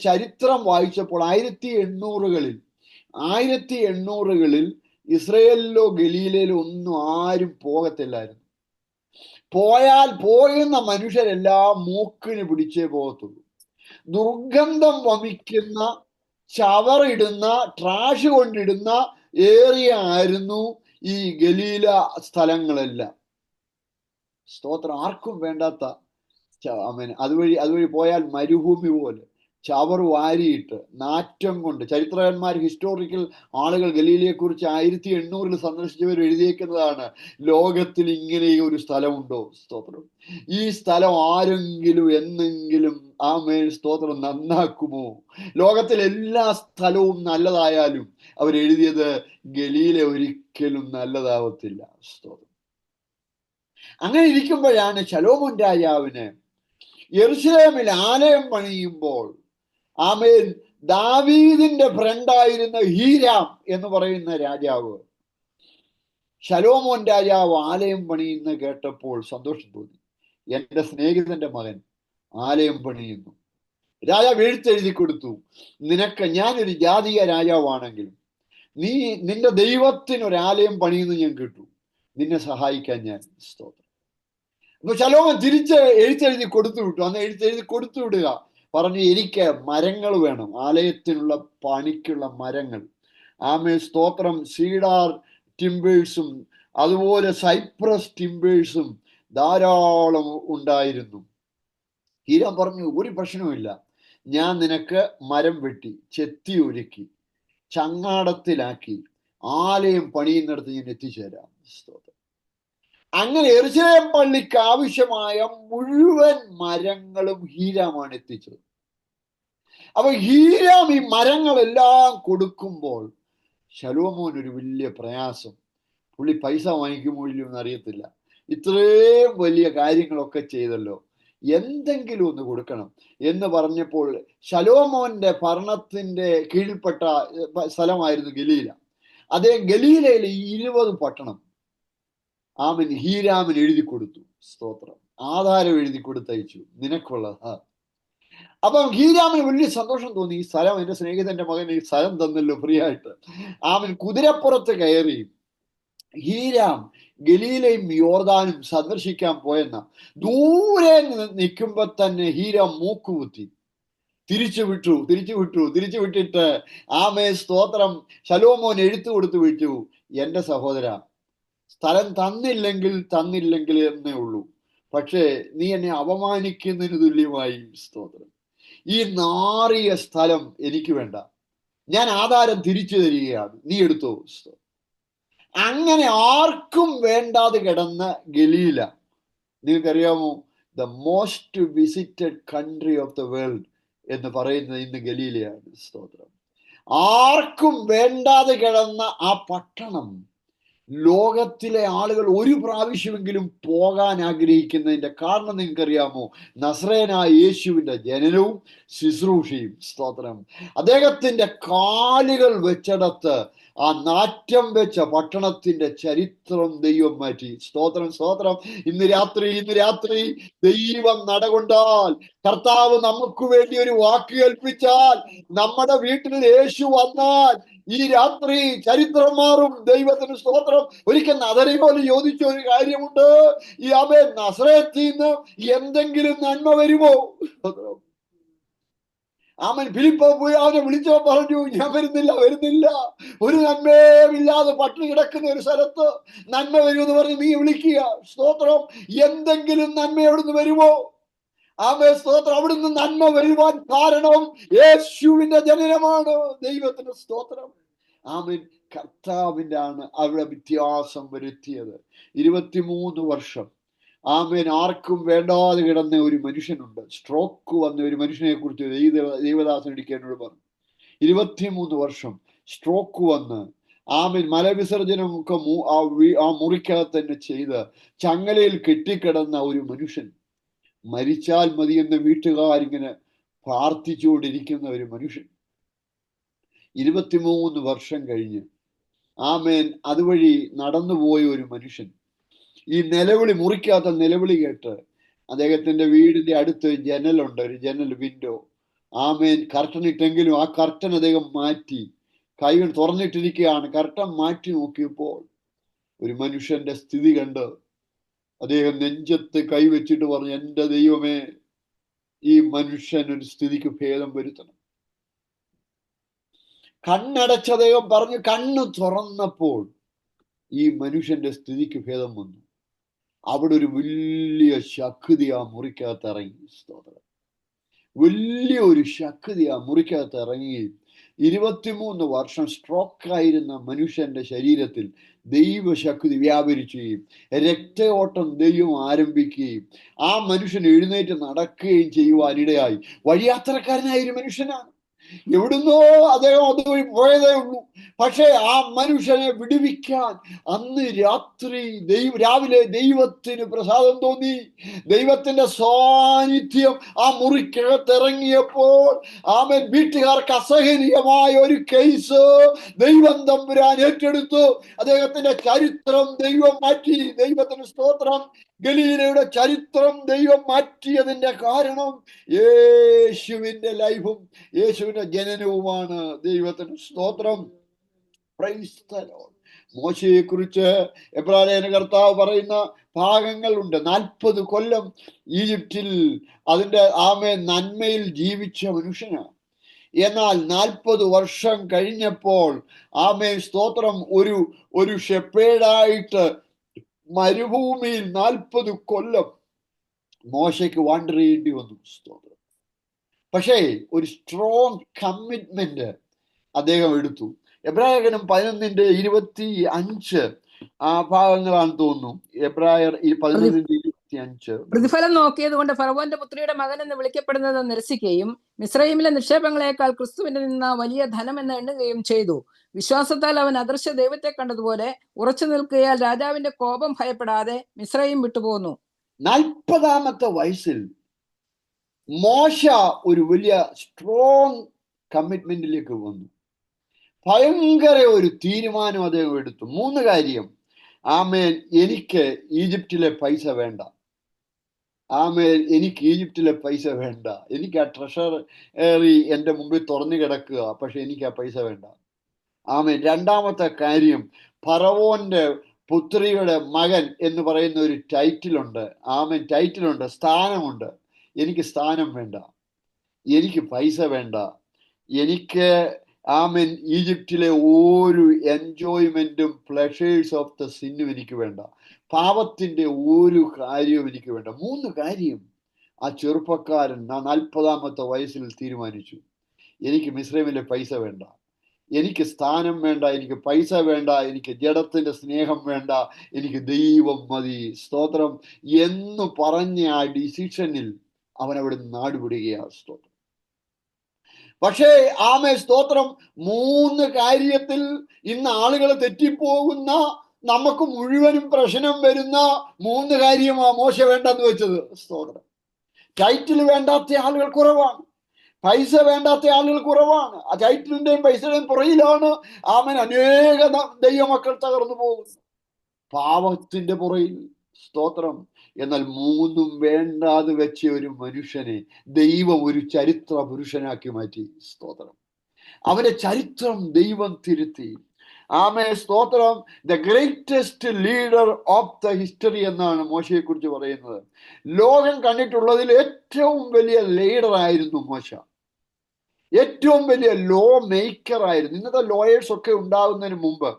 ചരിത്രം വായിച്ചപ്പോൾ 1800കളിൽ ഇസ്രയേലിലോ ഗലീലയിലോ ഒന്നും ആരും പോകത്തില്ലായിരുന്നു. പോകുന്ന മനുഷ്യരെല്ലാം മൂക്കിന് പിടിച്ചേ പോകത്തുള്ളൂ. ദുർഗന്ധം വമിക്കുന്ന, ചവറിടുന്ന, ട്രാഷ് കൊണ്ടിടുന്ന ഏരിയ ആയിരുന്നു ഈ ഗലീല സ്ഥലങ്ങളെല്ലാം. സ്തോത്രം. ആർക്കും വേണ്ടാത്ത അതുവഴി പോയാൽ മരുഭൂമി പോലെ ചവറ് വാരിയിട്ട് നാറ്റം കൊണ്ട്. ചരിത്രകാരന്മാർ, ഹിസ്റ്റോറിക്കൽ ആളുകൾ ഗലീലയെ കുറിച്ച് 1800 സന്ദർശിച്ചവർ എഴുതിയേക്കുന്നതാണ്, ലോകത്തിൽ ഇങ്ങനെ ഒരു സ്ഥലമുണ്ടോ? സ്തോത്രം. ഈ സ്ഥലം ആരെങ്കിലും എന്നെങ്കിലും സ്തോത്രം നന്നാക്കുമോ? ലോകത്തിലെ എല്ലാ സ്ഥലവും നല്ലതായാലും അവരെഴുതിയത് ഗലീല ഒരിക്കലും നല്ലതാവത്തില്ല. സ്തോത്രം. അങ്ങനെ ഇരിക്കുമ്പോഴാണ് ശലോമോൻ രാജാവിന് യെരൂശലേമിൽ ആലയം പണിയുമ്പോൾ ദാവീദിന്റെ ഫ്രണ്ടായിരുന്ന ഹീരാം എന്ന് പറയുന്ന രാജാവ്, ശലോമോൻ രാജാവ് ആലയം പണിയുന്ന കേട്ടപ്പോൾ സന്തോഷം തോന്നി. എന്റെ സ്നേഹിതന്റെ മകൻ ആലയം പണിയുന്നു. രാജാവ് എഴുത്തെഴുതി കൊടുത്തു, ഞാനൊരു ജാതീയ രാജാവാണെങ്കിലും നിന്റെ ദൈവത്തിനൊരാലയം പണിയുന്നു ഞാൻ കേട്ടു, നിന്നെ സഹായിക്കാൻ ഞാൻ. സ്തോത്രം. അപ്പൊ ശലോമോൻ തിരിച്ച് എഴുത്തെഴുതി കൊടുത്തു വിട്ടു. അന്ന് എഴുത്തെഴുതി കൊടുത്തു വിടുക പറഞ്ഞു, എനിക്ക് മരങ്ങൾ വേണം, ആലയത്തിനുള്ള പണിക്കുള്ള മരങ്ങൾ. സ്തോത്രം. സീഡാർ ടിംബേഴ്സും അതുപോലെ സൈപ്രസ് ടിംബേഴ്സും ധാരാളം ഉണ്ടായിരുന്നു. ഹീരാം പറഞ്ഞു, ഒരു പ്രശ്നവുമില്ല, ഞാൻ നിനക്ക് മരം വെട്ടി ചെത്തി ഒരുക്കി ചങ്ങാടത്തിലാക്കി ആലയം പണിയുന്നിടത്ത് ഞാൻ എത്തിച്ചേരാം. സ്തോത്രം. അങ്ങനെ യെരൂശലേം പള്ളിക്ക് ആവശ്യമായ മുഴുവൻ മരങ്ങളും ഹീരാമാണ് എത്തിച്ചത്. അപ്പൊ ഹീരാം ഈ മരങ്ങളെല്ലാം കൊടുക്കുമ്പോൾ ശലോമോൻ ഒരു വലിയ പ്രയാസം. പുള്ളി പൈസ വാങ്ങിക്കുമോ ഇല്ലയോ എന്ന് അറിയത്തില്ല. ഇത്രയും വലിയ കാര്യങ്ങളൊക്കെ ചെയ്തല്ലോ, എന്തെങ്കിലും ഒന്ന് കൊടുക്കണം എന്ന് പറഞ്ഞപ്പോൾ ശലോമോന്റെ ഭരണത്തിന്റെ കീഴിൽപ്പെട്ട സ്ഥലമായിരുന്നു ഗലീല. അതേ ഗലീലയിലെ 20 പട്ടണം ഹീരാമിന് എഴുതി കൊടുത്തു. സ്തോത്രം. ആധാരം എഴുതി കൊടുത്തയച്ചു, നിനക്കുള്ളത്. അപ്പം ഹീരാമിന് വലിയ സന്തോഷം തോന്നി. ഈ സ്ഥലം എന്റെ സ്നേഹിതന്റെ മകൻ ഈ സ്ഥലം തന്നല്ലോ ഫ്രീ ആയിട്ട്. കുതിരപ്പുറത്ത് കയറി ഹീരാം ഗലീലയും യോർദാനും സന്ദർശിക്കാൻ പോയെന്ന. ദൂരെ നിൽക്കുമ്പോ തന്നെ ഹീരാം മൂക്കുകുത്തി തിരിച്ചു വിട്ടിട്ട് ആമേ സ്തോത്രം ശലോമോൻ എഴുത്തു കൊടുത്തു വിട്ടു, എന്റെ സഹോദര, സ്ഥലം തന്നില്ലെങ്കിൽ എന്നേ ഉള്ളൂ, പക്ഷേ നീ എന്നെ അപമാനിക്കുന്നതിന് തുല്യമായി സ്തോത്രം ഈ നാറിയ സ്ഥലം എനിക്ക് വേണ്ട, ഞാൻ ആധാരം തിരിച്ചു തരികയാണ്, നീ എടുത്തോ. അങ്ങനെ ആർക്കും വേണ്ടാതെ കിടന്ന ഗലീല, നിങ്ങൾക്കറിയാമോ, the most visited country of the world എന്ന് പറയുന്നത് ഇന്ന് ഗലീലയാണ്. സ്തോത്രം. ആർക്കും വേണ്ടാതെ കിടന്ന ആ പട്ടണം ലോകത്തിലെ ആളുകൾ ഒരു പ്രാവശ്യമെങ്കിലും പോകാൻ ആഗ്രഹിക്കുന്നതിന്റെ കാരണം നിങ്ങൾക്കറിയാമോ? നസ്രേനായ യേശുവിന്റെ ജനനവും ശുശ്രൂഷയും. സ്തോത്രം. അദ്ദേഹത്തിന്റെ കാലുകൾ വെച്ചിടത്ത് ആ നാറ്റം വെച്ച പട്ടണത്തിന്റെ ചരിത്രം ദൈവം മാറ്റി. സ്തോത്രം. ഇന്ന് രാത്രി ദൈവം നടകൊണ്ടാൽ, കർത്താവ് നമുക്ക് വേണ്ടി ഒരു വാക്ക് കേൾപ്പിച്ചാൽ, നമ്മുടെ വീട്ടിൽ യേശു വന്നാൽ ഈ രാത്രി ചരിത്രം മാറും. ദൈവത്തിന് സ്തോത്രം. ഒരിക്കൽ നദരിയോട് ചോദിച്ച ഒരു കാര്യമുണ്ട്, ഈ നസറേത്തിൽ നിന്ന് എന്തെങ്കിലും നന്മ വരുമോ? അവൻ ഫിലിപ്പോ പോയി അവനെ വിളിച്ചോ, പറഞ്ഞു, ഞാൻ വരുന്നില്ല, ഒരു നന്മയുമില്ലാതെ പട്ടിണി കിടക്കുന്ന ഒരു സ്ഥലത്ത് നന്മ വരുമെന്ന് പറഞ്ഞ് നീ വിളിക്കുക. സ്തോത്രം. എന്തെങ്കിലും നന്മ എവിടുന്ന് വരുമോ? സ്തോത്രം. അവിടുന്ന് നന്മ വരുവാൻ കാരണം യേശുവിന്റെ ജനനമാണ്. ദൈവത്തിന് സ്തോത്രം. കർത്താവിന്റെ ആണ് അവിടെ വ്യത്യാസം വരുത്തിയത്. 23 വർഷം ആർക്കും വേണ്ടാതെ കിടന്ന ഒരു മനുഷ്യനുണ്ട്. സ്ട്രോക്ക് വന്ന ഒരു മനുഷ്യനെ കുറിച്ച് ദൈവദാസൻ എന്നോട് പറഞ്ഞു. 23 വർഷം സ്ട്രോക്ക് വന്ന് മലവിസർജനം ഒക്കെ ആ മുറിക്കകത്ത് തന്നെ ചെയ്ത് ചങ്ങലയിൽ കെട്ടിക്കിടന്ന ഒരു മനുഷ്യൻ, മരിച്ചാൽ മതിയെന്ന് വീട്ടുകാരിങ്ങനെ പ്രാർത്ഥിച്ചുകൊണ്ടിരിക്കുന്ന ഒരു മനുഷ്യൻ, 23 വർഷം കഴിഞ്ഞ് അതുവഴി നടന്നുപോയ ഒരു മനുഷ്യൻ, ഈ നിലവിളി, മുറിക്കാത്ത നിലവിളി കേട്ട് അദ്ദേഹത്തിന്റെ വീടിന്റെ അടുത്ത് ജനലുണ്ട്, ഒരു ജനൽ വിൻഡോ, കർട്ടൻ ഇട്ടെങ്കിലും ആ കർട്ടൻ അദ്ദേഹം മാറ്റി, കൈകൾ തുറന്നിട്ടിരിക്കുകയാണ്. കർട്ടൻ മാറ്റി നോക്കിയപ്പോൾ ഒരു മനുഷ്യന്റെ സ്ഥിതി കണ്ട് അദ്ദേഹം നെഞ്ചത്ത് കൈവച്ചിട്ട് പറഞ്ഞു, എന്റെ ദൈവമേ, ഈ മനുഷ്യൻ ഒരു സ്ഥിതിക്ക് ഭേദം വരുത്തണം. കണ്ണടച്ച അദ്ദേഹം പറഞ്ഞു, കണ്ണ് തുറന്നപ്പോൾ ഈ മനുഷ്യന്റെ സ്ഥിതിക്ക് ഭേദം വന്നു. അവിടെ ഒരു വലിയ ശക്തി ആ മുറിക്കകത്ത് ഇറങ്ങി. സ്തോത്രം. വലിയ ഒരു ശക്തി ആ മുറിക്കകത്ത് ഇറങ്ങി 23 വർഷം സ്ട്രോക്കായിരുന്ന മനുഷ്യന്റെ ശരീരത്തിൽ ദൈവശക്തി വ്യാപരിക്കുകയും രക്തയോട്ടം ദൈവം ആരംഭിക്കുകയും ആ മനുഷ്യൻ എഴുന്നേറ്റ് നടക്കുകയും ചെയ്യുവാനിടയായി. വഴിയാത്രക്കാരനായ ഒരു മനുഷ്യനാണ്. എവിടുന്നോ അദ്ദേഹം അതുവഴി പോയതേ ഉള്ളൂ. പക്ഷേ ആ മനുഷ്യനെ വിടുവിക്കാൻ അന്ന് രാവിലെ ദൈവത്തിന് പ്രസാദം തോന്നി. ദൈവത്തിന്റെ സാന്നിധ്യം ആ മുറിക്കകത്ത് ഇറങ്ങിയപ്പോൾ വീട്ടുകാർക്ക് അസഹനീയമായ ഒരു കേസ് ദൈവം തമ്പുരാൻ ഏറ്റെടുത്തു. അദ്ദേഹത്തിന്റെ ചരിത്രം ദൈവം മാറ്റി. ദൈവത്തിന് സ്തോത്രം. ഗലീലയുടെ ചരിത്രം ദൈവം മാറ്റിയതിന്റെ കാരണം യേശുവിന്റെ ലൈഫും യേശുവിന്റെ ജനനവുമാണ്. ദൈവത്തിന് സ്തോത്രം. Praise the Lord. മോശയെ കുറിച്ച് എബ്രായലേഖന കർത്താവ് പറയുന്ന ഭാഗങ്ങളുണ്ട്. 40 കൊല്ലം ഈജിപ്തിൽ അതിന്റെ നന്മയിൽ ജീവിച്ച മനുഷ്യനാണ്. എന്നാൽ 40 വർഷം കഴിഞ്ഞപ്പോൾ സ്തോത്രം ഒരു ഷെപ്പേർഡായിട്ട് മരുഭൂമിയിൽ 40 കൊല്ലം മോശയ്ക്ക് വാണ്ടർ ചെയ്യേണ്ടി വന്നു. സ്തോത്രം. പക്ഷേ ഒരു സ്ട്രോങ് കമ്മിറ്റ്മെന്റ് അദ്ദേഹം എടുത്തു. എബ്രായലേഖനം 11:25 ആ ഭാഗങ്ങളാണ് തോന്നുന്നു. എബ്രായർ 11:25. പ്രതിഫലം നോക്കിയത് കൊണ്ട് ഫറവോന്റെ പുത്രിയുടെ മകൻ എന്ന് വിളിക്കപ്പെടുന്നത് നിരസിക്കുകയും മിസ്രയീമിലെ നിക്ഷേപങ്ങളെക്കാൾ ക്രിസ്തുവിന്റെ നിന്ന് വലിയ ധനം എന്ന് എണ്ണുകയും ചെയ്തു. വിശ്വാസത്താൽ അവൻ അദൃശ്യ ദൈവത്തെ കണ്ടതുപോലെ ഉറച്ചു നിൽക്കുകയാൽ രാജാവിന്റെ കോപം ഭയപ്പെടാതെ മിസ്രയീം വിട്ടുപോന്നു. 40-ാമത്തെ വയസ്സിൽ മോശ ഒരു വലിയ സ്ട്രോങ് കമ്മിറ്റ്മെന്റിലേക്ക് വന്നു. ഭയങ്കര ഒരു തീരുമാനം അദ്ദേഹം എടുത്തു. 3 കാര്യം. എനിക്ക് ഈജിപ്തിലെ പൈസ വേണ്ട. എനിക്ക് ഈജിപ്തിലെ പൈസ വേണ്ട. എനിക്ക് ആ ട്രഷറി എൻ്റെ മുമ്പിൽ തുറന്നു കിടക്കുക, പക്ഷെ എനിക്ക് ആ പൈസ വേണ്ട. രണ്ടാമത്തെ കാര്യം, ഫറവോന്റെ പുത്രിയുടെ മകൻ എന്ന് പറയുന്ന ഒരു ടൈറ്റിലുണ്ട്. ആമേൻ, ടൈറ്റിലുണ്ട്, സ്ഥാനമുണ്ട്. എനിക്ക് സ്ഥാനം വേണ്ട, എനിക്ക് പൈസ വേണ്ട, എനിക്ക് ആമേൻ ഈജിപ്തിലെ ഒരു എൻജോയ്മെന്റും പ്ലഷേഴ്സ് ഓഫ് ദ സിന്നും എനിക്ക് വേണ്ട, പാപത്തിന്റെ ഒരു കാര്യവും എനിക്ക് വേണ്ട. 3 കാര്യം ആ ചെറുപ്പക്കാരൻ 40-ാമത്തെ വയസ്സിൽ തീരുമാനിച്ചു. എനിക്ക് മിസ്രൈമിലെ പൈസ വേണ്ട, എനിക്ക് സ്ഥാനം വേണ്ട, എനിക്ക് പൈസ വേണ്ട, എനിക്ക് ജഡത്തിന്റെ സ്നേഹം വേണ്ട, എനിക്ക് ദൈവം മതി, സ്തോത്രം എന്ന് പറഞ്ഞ ആ ഡിസിഷനിൽ അവൻ അവിടെ നാടുവിടുകയാണ്. സ്തോത്രം. പക്ഷേ ആമേ സ്തോത്രം 3 കാര്യത്തിൽ ഇന്ന് ആളുകൾ തെറ്റിപ്പോകുന്ന, നമുക്ക് മുഴുവനും പ്രശ്നം വരുന്ന 3 കാര്യമാ മോശ വേണ്ടെന്ന് വെച്ചത്. സ്തോത്രം. ടൈറ്റിൽ വേണ്ടാത്ത ആളുകൾ കുറവാണ്, പൈസ വേണ്ടാത്ത ആളുകൾ കുറവാണ്. ആ ടൈറ്റിലിന്റെയും പൈസയുടെയും പുറയിലാണ് ആമൻ അനേക ദൈവമക്കൾ തകർന്നു പോകുന്നു, പാവത്തിന്റെ പുറയിൽ. സ്തോത്രം. എന്നാൽ 3 വേണ്ടാതെ വെച്ച ഒരു മനുഷ്യനെ ദൈവം ഒരു ചരിത്ര പുരുഷനാക്കി മാറ്റി. സ്തോത്രം. അവന്റെ ചരിത്രം ദൈവം തിരുത്തി. ആമേ സ്തോത്രം. The greatest leader of the history എന്നാണ് മോശയെ കുറിച്ച് പറയുന്നത്. ലോകം കണ്ടിട്ടുള്ളതിൽ ഏറ്റവും വലിയ ലീഡർ ആയിരുന്നു മോശ. ഏറ്റവും വലിയ ലോ മേക്കർ ആയിരുന്നു. ഇന്നത്തെ ലോയേഴ്സ് ഒക്കെ ഉണ്ടാകുന്നതിന് മുമ്പ്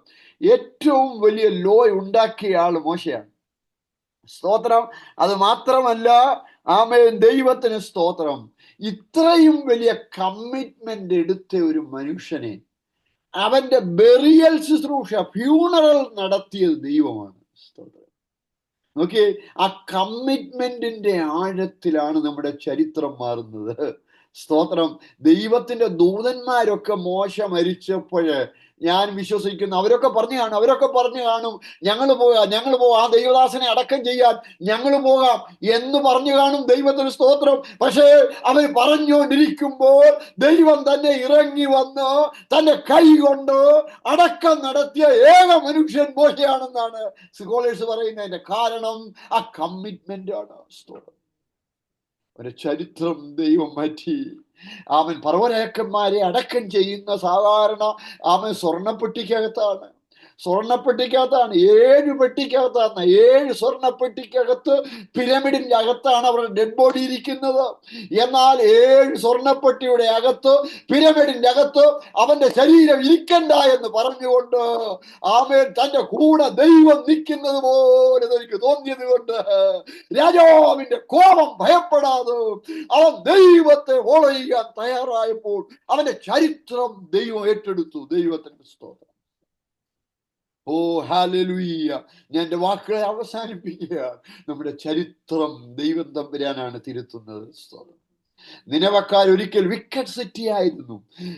ഏറ്റവും വലിയ ലോ ഉണ്ടാക്കിയ ആള് മോശയാണ്. സ്തോത്രം. അത് മാത്രമല്ല ആമേൻ, ദൈവത്തിന് സ്തോത്രം, ഇത്രയും വലിയ കമ്മിറ്റ്മെന്റ് എടുത്ത ഒരു മനുഷ്യനെ അവന്റെ ബെറിയൽ ശുശ്രൂഷ, ഫ്യൂണറൽ നടത്തിയത് ദൈവമാണ്. സ്തോത്രം. നോക്കിയേ, ആ കമ്മിറ്റ്മെന്റിന്റെ ആഴത്തിലാണ് നമ്മുടെ ചരിത്രം മാറുന്നത്. സ്തോത്രം. ദൈവത്തിന്റെ ദൂതന്മാരൊക്കെ മോശ മരിച്ചപ്പോഴ് ഞാൻ വിശ്വസിക്കുന്നു അവരൊക്കെ പറഞ്ഞു കാണും ഞങ്ങൾ പോകാം, ആ ദൈവദാസനെ അടക്കം ചെയ്യാൻ ഞങ്ങൾ പോകാം എന്ന് പറഞ്ഞു കാണും. ദൈവത്തിന് സ്തോത്രം. പക്ഷേ അവർ പറഞ്ഞുകൊണ്ടിരിക്കുമ്പോൾ ദൈവം തന്നെ ഇറങ്ങി വന്ന് തന്റെ കൈ കൊണ്ട് അടക്കം നടത്തിയ ഏക മനുഷ്യൻ മോശയാണെന്നാണ് സ്കോളേഴ്സ് പറയുന്നതിന്റെ കാരണം. ആ കമ്മിറ്റ്മെന്റ് ആണ്. സ്തോത്രം. ഒരു ചരിത്രം ദൈവം മാറ്റി. അവൻ പർവ്വതരാജാക്കന്മാരെ അടക്കം ചെയ്യുന്ന സാധാരണ അവൻ സ്വർണ്ണപ്പെട്ടിക്കകത്താണ്. 7 പെട്ടിക്കകത്താണ്. 7 സ്വർണ്ണപ്പെട്ടിക്കകത്ത് പിരമിഡിന്റെ അകത്താണ് അവരുടെ ഡെഡ് ബോഡി ഇരിക്കുന്നത്. എന്നാൽ 7 സ്വർണ്ണപ്പെട്ടിയുടെ അകത്ത്, പിരമിഡിന്റെ അകത്ത് അവന്റെ ശരീരം ഇരിക്കണ്ട എന്ന് പറഞ്ഞുകൊണ്ട് ആമേൻ തന്റെ കൂടെ ദൈവം നിൽക്കുന്നത് പോലെ എനിക്ക് തോന്നിയത് കൊണ്ട് രാജാവിന്റെ കോപം ഭയപ്പെടാതെ അവൻ ദൈവത്തെ ഫോളോ ചെയ്യാൻ തയ്യാറായപ്പോൾ അവന്റെ ചരിത്രം ദൈവം ഏറ്റെടുത്തു. ദൈവത്തിന്റെ സ്തോത്രം. ഓ ഹല്ലേലൂയ. ഞാൻ എൻ്റെ വാക്കുകളെ അവസാനിപ്പിക്കുകയാണ്. നമ്മുടെ ചരിത്രം ദൈവം തമ്പുരാനാണ് തിരുത്തുന്നത്. നിനവക്കാർ ഒരിക്കൽ വിക്കറ്റ് സിറ്റി ആയിരുന്നു.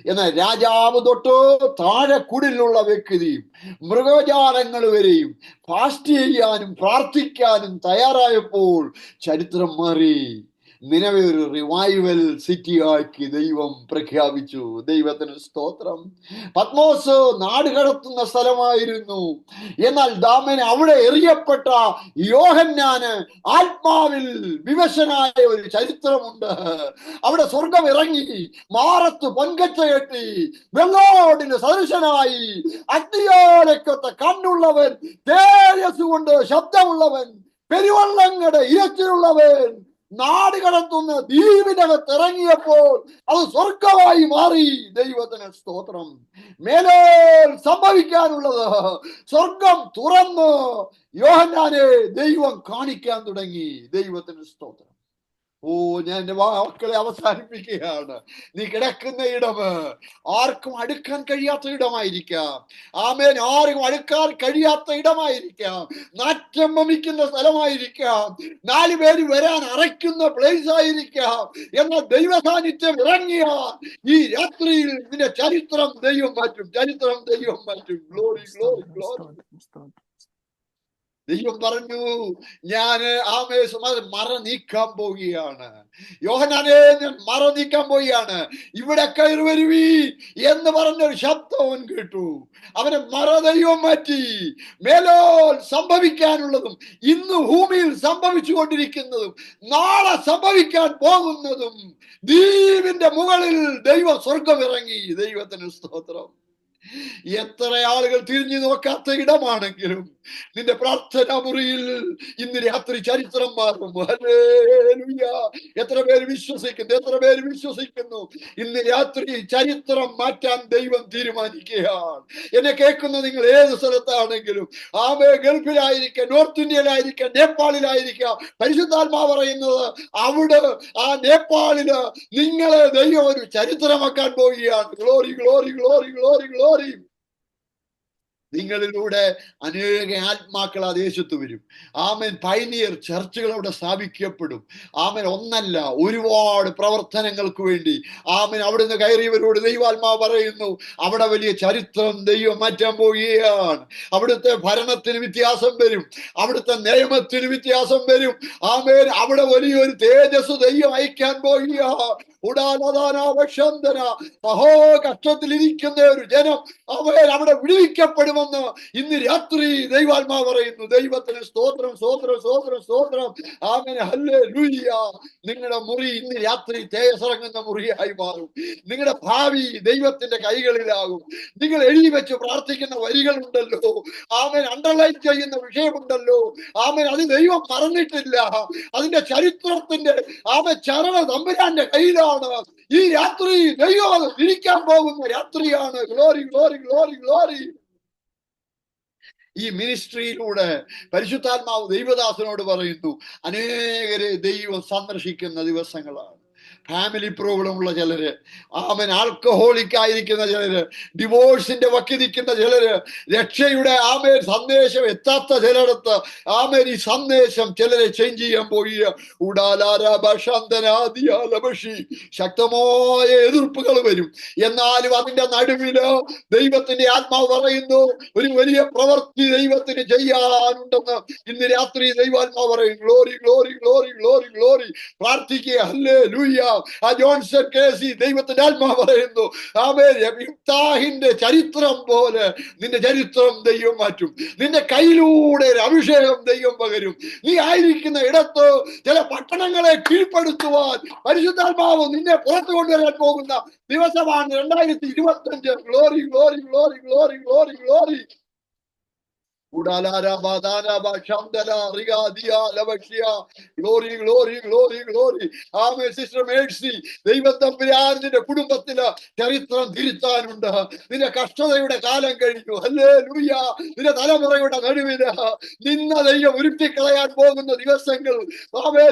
എന്നാൽ രാജാവ് തൊട്ട് താഴെ കുടിലുള്ള വ്യക്തിയും മൃഗജാലങ്ങൾ വരെയും ഫാസ്റ്റ് ചെയ്യാനും പ്രാർത്ഥിക്കാനും തയ്യാറായപ്പോൾ ചരിത്രം മാറി. നിലവെ ഒരു റിവൈവൽ സിറ്റി ആക്കി ദൈവം പ്രഖ്യാപിച്ചു. ദൈവത്തിന് സ്തോത്രം. പത്മോസ് നാട് കടത്തുന്ന സ്ഥലമായിരുന്നു. എന്നാൽ ദാമന് അവിടെ എറിയപ്പെട്ട യോഹന്നാന് ആത്മാവിൽ വിവശനായ ഒരു ചരിത്രമുണ്ട്. അവിടെ സ്വർഗം ഇറങ്ങി, മാറത്ത് പൊൻകച്ച കെട്ടി, വെള്ളോടിന് സദൃശനായി, അഗ്നിയോലക്കത്തെ കണ്ണുള്ളവൻ, തേജസ് കൊണ്ട് ശബ്ദമുള്ളവൻ, പെരുവള്ളങ്ങളുടെ ഇരച്ചിലുള്ളവൻ നാട് കടത്തുന്ന ദ്വീപിനകത്ത് ഇറങ്ങിയപ്പോൾ അത് സ്വർഗമായി മാറി. ദൈവത്തിന് സ്തോത്രം. മേലോൽ സംഭവിക്കാനുള്ളത് സ്വർഗം തുറന്ന് യോഹന്നാനെ ദൈവം കാണിക്കാൻ തുടങ്ങി. ദൈവത്തിന് സ്തോത്രം. ഓ, ഞാൻ എൻ്റെ വാക്കുകളെ അവസാനിപ്പിക്കുകയാണ്. നീ കിടക്കുന്ന ഇടം ആർക്കും അടുക്കാൻ കഴിയാത്ത ഇടമായിരിക്കാം. ആമേൻ. ആർക്കും അടുക്കാൻ കഴിയാത്ത ഇടമായിരിക്കാം. നാറ്റം വമിക്കുന്ന സ്ഥലമായിരിക്കാം. 4 പേര് വരാൻ അറയ്ക്കുന്ന പ്ലേസ് ആയിരിക്കാം. എന്നാൽ ദൈവ സാന്നിധ്യം ഇറങ്ങിയ ഈ രാത്രിയിൽ നിന്റെ ചരിത്രം ദൈവം മാറ്റും. ചരിത്രം ദൈവം മാറ്റും. Glory, glory, glory. ദൈവം പറഞ്ഞു, ഞാൻ മറ നീക്കാൻ പോവുകയാണ്. യോഹന്നാനെ, ഞാൻ മറ നീക്കാൻ പോവുകയാണ്. ഇവിടെ കയറി വരുവീ എന്ന് പറഞ്ഞൊരു ശബ്ദം അവൻ കേട്ടു. അവനെ മറ ദൈവം മാറ്റി. മേലോൽ സംഭവിക്കാനുള്ളതും ഇന്ന് ഭൂമിയിൽ സംഭവിച്ചു കൊണ്ടിരിക്കുന്നതും നാളെ സംഭവിക്കാൻ പോകുന്നതും ദ്വീപിന്റെ മുകളിൽ ദൈവം സ്വർഗം ഇറങ്ങി. ദൈവത്തിന് സ്തോത്രം. എത്ര ആളുകൾ തിരിഞ്ഞു നോക്കാത്ത ഇടമാണെങ്കിലും നിന്റെ പ്രാർത്ഥനാ മുറിയിൽ ഇന്ന് രാത്രി ചരിത്രം മാറും. ഹല്ലേലൂയ. എത്ര പേര് വിശ്വസിക്കുന്നു? എത്ര പേര് വിശ്വസിക്കുന്നു? ഇന്ന് രാത്രി ചരിത്രം മാറ്റാൻ ദൈവം തീരുമാനിക്കുകയാണ്. എന്നെ കേൾക്കുന്ന നിങ്ങൾ ഏത് സ്ഥലത്താണെങ്കിലും, ഗൾഫിലായിരിക്കാം, നോർത്ത് ഇന്ത്യയിലായിരിക്കാം, നേപ്പാളിലായിരിക്കാം, പരിശുദ്ധാത്മാവ് പറയുന്നത് അവിടെ ആ നേപ്പാളില് നിങ്ങളെ ദൈവം ഒരു ചരിത്രമാക്കാൻ പോവുകയാണ്. Glory glory glory glory glory. നിങ്ങളിലൂടെ അനേക ആത്മാക്കൾ ആ ദേശത്ത് വരും. ആമേൻ. പൈനിയർ ചർച്ചുകൾ അവിടെ സ്ഥാപിക്കപ്പെടും. ആമേൻ. ഒന്നല്ല, ഒരുപാട് പ്രവർത്തനങ്ങൾക്ക് വേണ്ടി ആമേൻ അവിടുന്ന് കയറിയവരോട് ദൈവാത്മാവ് പറയുന്നു, അവിടെ വലിയ ചരിത്രം ദൈവം മാറ്റാൻ പോവുകയാണ്. അവിടുത്തെ ഭരണത്തിന് വ്യത്യാസം വരും, അവിടുത്തെ നിയമത്തിന് വ്യത്യാസം വരും. ആമേൻ. അവിടെ വലിയൊരു തേജസ് ദൈവം അയക്കാൻ പോവുകയാണ്. മഹോ കഷ്ടത്തിലിരിക്കുന്ന ഒരു ജനം അവിടെ വിടുവിക്കപ്പെടുമെന്ന് ഇന്ന് രാത്രി ദൈവാത്മാവ് പറയുന്നു. ദൈവത്തിന് സ്തോത്രം, സ്തോത്രം, സ്തോത്രം, സ്തോത്രം. ആമേൻ. ഹല്ലേലൂയ. നിങ്ങളുടെ മുറി ഇന്ന് രാത്രി തേജസ്സിറങ്ങുന്ന മുറിയായി മാറും. നിങ്ങളുടെ ഭാവി ദൈവത്തിന്റെ കൈകളിലാകും. നിങ്ങൾ എഴുതി വെച്ച് പ്രാർത്ഥിക്കുന്ന വരികളുണ്ടല്ലോ, ആമേൻ, അണ്ടർലൈൻ ചെയ്യുന്ന വിഷയമുണ്ടല്ലോ, ആമേൻ, അത് ദൈവം മറന്നിട്ടില്ല. അതിന്റെ ചരിത്രത്തിന്റെ ചരണ തമ്പുരാന്റെ കയ്യിലാണ്. ഈ രാത്രി ദൈവം അത് തിരിക്കാൻ പോകുന്ന രാത്രിയാണ്. Glory glory glory glory. ഈ മിനിസ്ട്രിയിലൂടെ പരിശുദ്ധാത്മാവ് ദൈവദാസനോട് പറയുന്നു, അനേകരെ ദൈവം സന്ദർശിക്കുന്ന ദിവസങ്ങളാണ്. ഫാമിലി പ്രോബ്ലം ഉള്ള ചിലര്, ആമൻ, ആൽക്കഹോളിക് ആയിരിക്കുന്ന ചിലര്, ഡിവോഴ്സിന്റെ വക്കിരിക്കുന്ന ചിലര്, രക്ഷയുടെ ആമേൻ സന്ദേശം എത്താത്ത ചിലടത്ത് ആമേൻ ഈ സന്ദേശം ചിലരെ ചേഞ്ച് ചെയ്യാൻ പോയി. ശക്തമായ എതിർപ്പുകൾ വരും. എന്നാലും അതിന്റെ നടുവില് ദൈവത്തിന്റെ ആത്മാവ് പറയുന്നു, ഒരു വലിയ പ്രവൃത്തി ദൈവത്തിന് ചെയ്യാനുണ്ടെന്ന് ഇന്ന് രാത്രി ദൈവാത്മാവ് പറയും. Glory glory glory glory glory. പ്രാർത്ഥിക്കുക. ഹല്ലേലൂയ. ആ ജോൺസൺ കേസി ദൈവത്തിന്റെ ആത്മാവ് പറയുന്നു, യിഫ്താഹിന്റെ ചരിത്രം പോലെ നിന്റെ ചരിത്രം ദൈവം മാറ്റും. നിന്റെ കയ്യിലൂടെ ഒരു അഭിഷേകം ദൈവം പകരും. നീ ആയിരിക്കുന്ന ഇടത്ത് ചില പട്ടണങ്ങളെ കീഴ്പ്പെടുത്തുവാൻ പരിശുദ്ധാത്മാവ് നിന്നെ പുറത്തു കൊണ്ടുവരാൻ പോകുന്ന ദിവസമാണ് 2025. Glory glory glory glory glory glory. ദൈവം തമ്പുരാന്റെ കുടുംബത്തില് ചരിത്രം തിരുത്താനുണ്ട്. നിന്റെ കഷ്ടതയുടെ കാലം കഴിഞ്ഞു. ഹല്ലേലൂയ. നിന്റെ തലമുറയുടെ നടുവില് നിന്ന ദൈവം ഉരുട്ടിക്കളയാൻ പോകുന്ന ദിവസങ്ങൾ,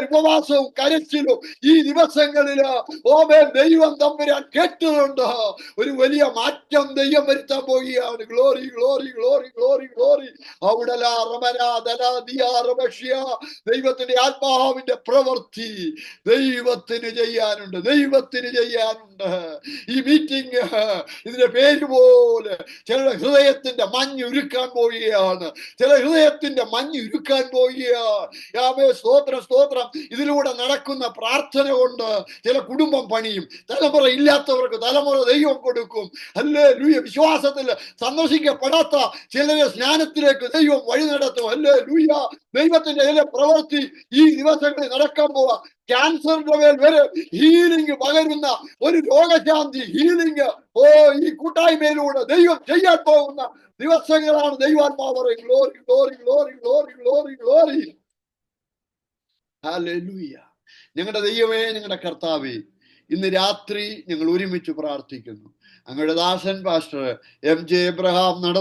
ഉപവാസവും കരച്ചിലും ഈ ദിവസങ്ങളില് ദൈവം തമ്പുരാൻ കേട്ടുകൊണ്ട് ഒരു വലിയ മാറ്റം ദൈവം വരുത്താൻ പോവുകയാണ്. Glory glory glory glory glory. ദൈവത്തിന്റെ ആത്മാവിന്റെ പ്രവൃത്തി ദൈവത്തിന് ചെയ്യാനുണ്ട്, ദൈവത്തിന് ചെയ്യാനുണ്ട്. ഈ മീറ്റിംഗ് ഇതിന്റെ പേര് പോലെ ചിലരുടെ ഹൃദയത്തിന്റെ മഞ്ഞ് ഉരുക്കാൻ പോവുകയാണ്. ചില ഹൃദയത്തിന്റെ മഞ്ഞ് ഉരുക്കാൻ പോവുകയാണ്. സ്തോത്രം, സ്തോത്രം. ഇതിലൂടെ നടക്കുന്ന പ്രാർത്ഥന കൊണ്ട് ചില കുടുംബം പണിയും. തലമുറ ഇല്ലാത്തവർക്ക് തലമുറ ദൈവം കൊടുക്കും. ഹല്ലേലൂയ. വിശ്വാസത്തിൽ സന്ദർശിക്കപ്പെടാത്ത ചിലരെ സ്നാനത്തിലേക്ക് ദൈവം വഴി നടത്തും. ഹല്ലേലൂയ. ദൈവത്തിന്റെ ചില പ്രവൃത്തി ഈ ദിവസങ്ങളിൽ നടക്കാൻ പോവാ. ക്യാൻസറിന്റെ മേൽ വരെ ഹീലിംഗ് പകരുന്ന ഒരു രോഗശാന്തി ഹീലിംഗ് ഈ കൂട്ടായ്മയിലൂടെ ദൈവം ചെയ്യാൻ പോകുന്ന ദിവസങ്ങളാണ്. ദൈവാത്മാവ് പറയും. Glory glory glory glory glory glory. Hallelujah. ഞങ്ങളുടെ ദൈവമേ, ഞങ്ങളുടെ കർത്താവേ, ഇന്ന് രാത്രി ഞങ്ങൾ ഒരുമിച്ച് പ്രാർത്ഥിക്കുന്നു. അങ്ങയുടെ ദാസൻ പാസ്റ്റർ MJ എബ്രഹാം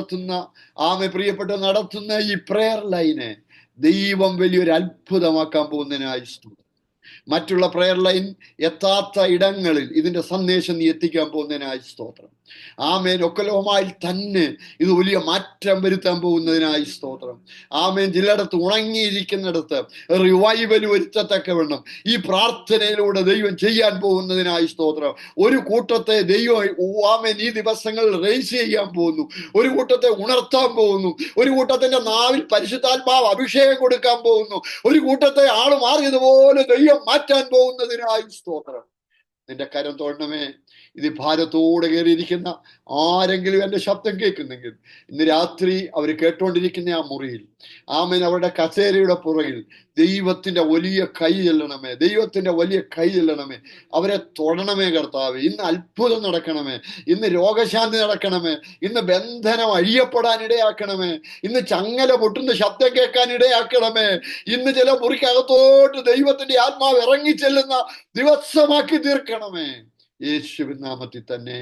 പ്രിയപ്പെട്ട നടത്തുന്ന ഈ പ്രെയർ ലൈനെ ദൈവം വലിയൊരു അത്ഭുതമാക്കാൻ പോകുന്നതിനായി സ്തുതി. മറ്റുള്ള പ്രെയർ ലൈൻ എത്താത്ത ഇടങ്ങളിൽ ഇതിന്റെ സന്ദേശം നീ എത്തിക്കാൻ പോകുന്നതിനായി സ്തോത്രം. ആമേൻ. ഒക്കലോഹമായി തന്നെ ഇത് വലിയ മാറ്റം വരുത്താൻ പോകുന്നതിനായി സ്തോത്രം. ആമേൻ. ചിലയിടത്ത് ഉണങ്ങിയിരിക്കുന്നിടത്ത് റിവൈവൽ വരുത്തത്തക്കവണ്ണം ഈ പ്രാർത്ഥനയിലൂടെ ദൈവം ചെയ്യാൻ പോകുന്നതിനായി സ്തോത്രം. ഒരു കൂട്ടത്തെ ദൈവം ഈ ദിവസങ്ങളിൽ റേസ് ചെയ്യാൻ പോകുന്നു. ഒരു കൂട്ടത്തെ ഉണർത്താൻ പോകുന്നു. ഒരു കൂട്ടത്തിന്റെ നാവിൽ പരിശുദ്ധാത്മാവ് അഭിഷേകം കൊടുക്കാൻ പോകുന്നു. ഒരു കൂട്ടത്തെ ആള് മാറിയതുപോലെ ദൈവം മാറ്റാൻ പോകുന്നതിനായി സ്തോത്രം. നിന്റെ കരം തോന്നമേ. ഇത് ഭാരത്തോടെ കയറിയിരിക്കുന്ന ആരെങ്കിലും എൻ്റെ ശബ്ദം കേൾക്കുന്നെങ്കിൽ ഇന്ന് രാത്രി അവർ കേട്ടോണ്ടിരിക്കുന്ന ആ മുറിയിൽ, ആമേൻ, അവരുടെ കസേരയുടെ പുറകിൽ ദൈവത്തിന്റെ വലിയ കൈ ചെല്ലണമേ, ദൈവത്തിന്റെ വലിയ കൈ ചെല്ലണമേ. അവരെ തൊടണമേ കർത്താവേ. ഇന്ന് അത്ഭുതം നടക്കണമേ, ഇന്ന് രോഗശാന്തി നടക്കണമേ, ഇന്ന് ബന്ധനം അഴിയപ്പെടാൻ ഇടയാക്കണമേ, ഇന്ന് ചങ്ങല പൊട്ടുന്ന ശബ്ദം കേൾക്കാൻ ഇടയാക്കണമേ, ഇന്ന് ചില മുറിക്കകത്തോട്ട് ദൈവത്തിന്റെ ആത്മാവ് ഇറങ്ങിച്ചെല്ലുന്ന ദിവസമാക്കി തീർക്കണമേ. യേശുവിൻ നാമത്തിൽ തന്നെ.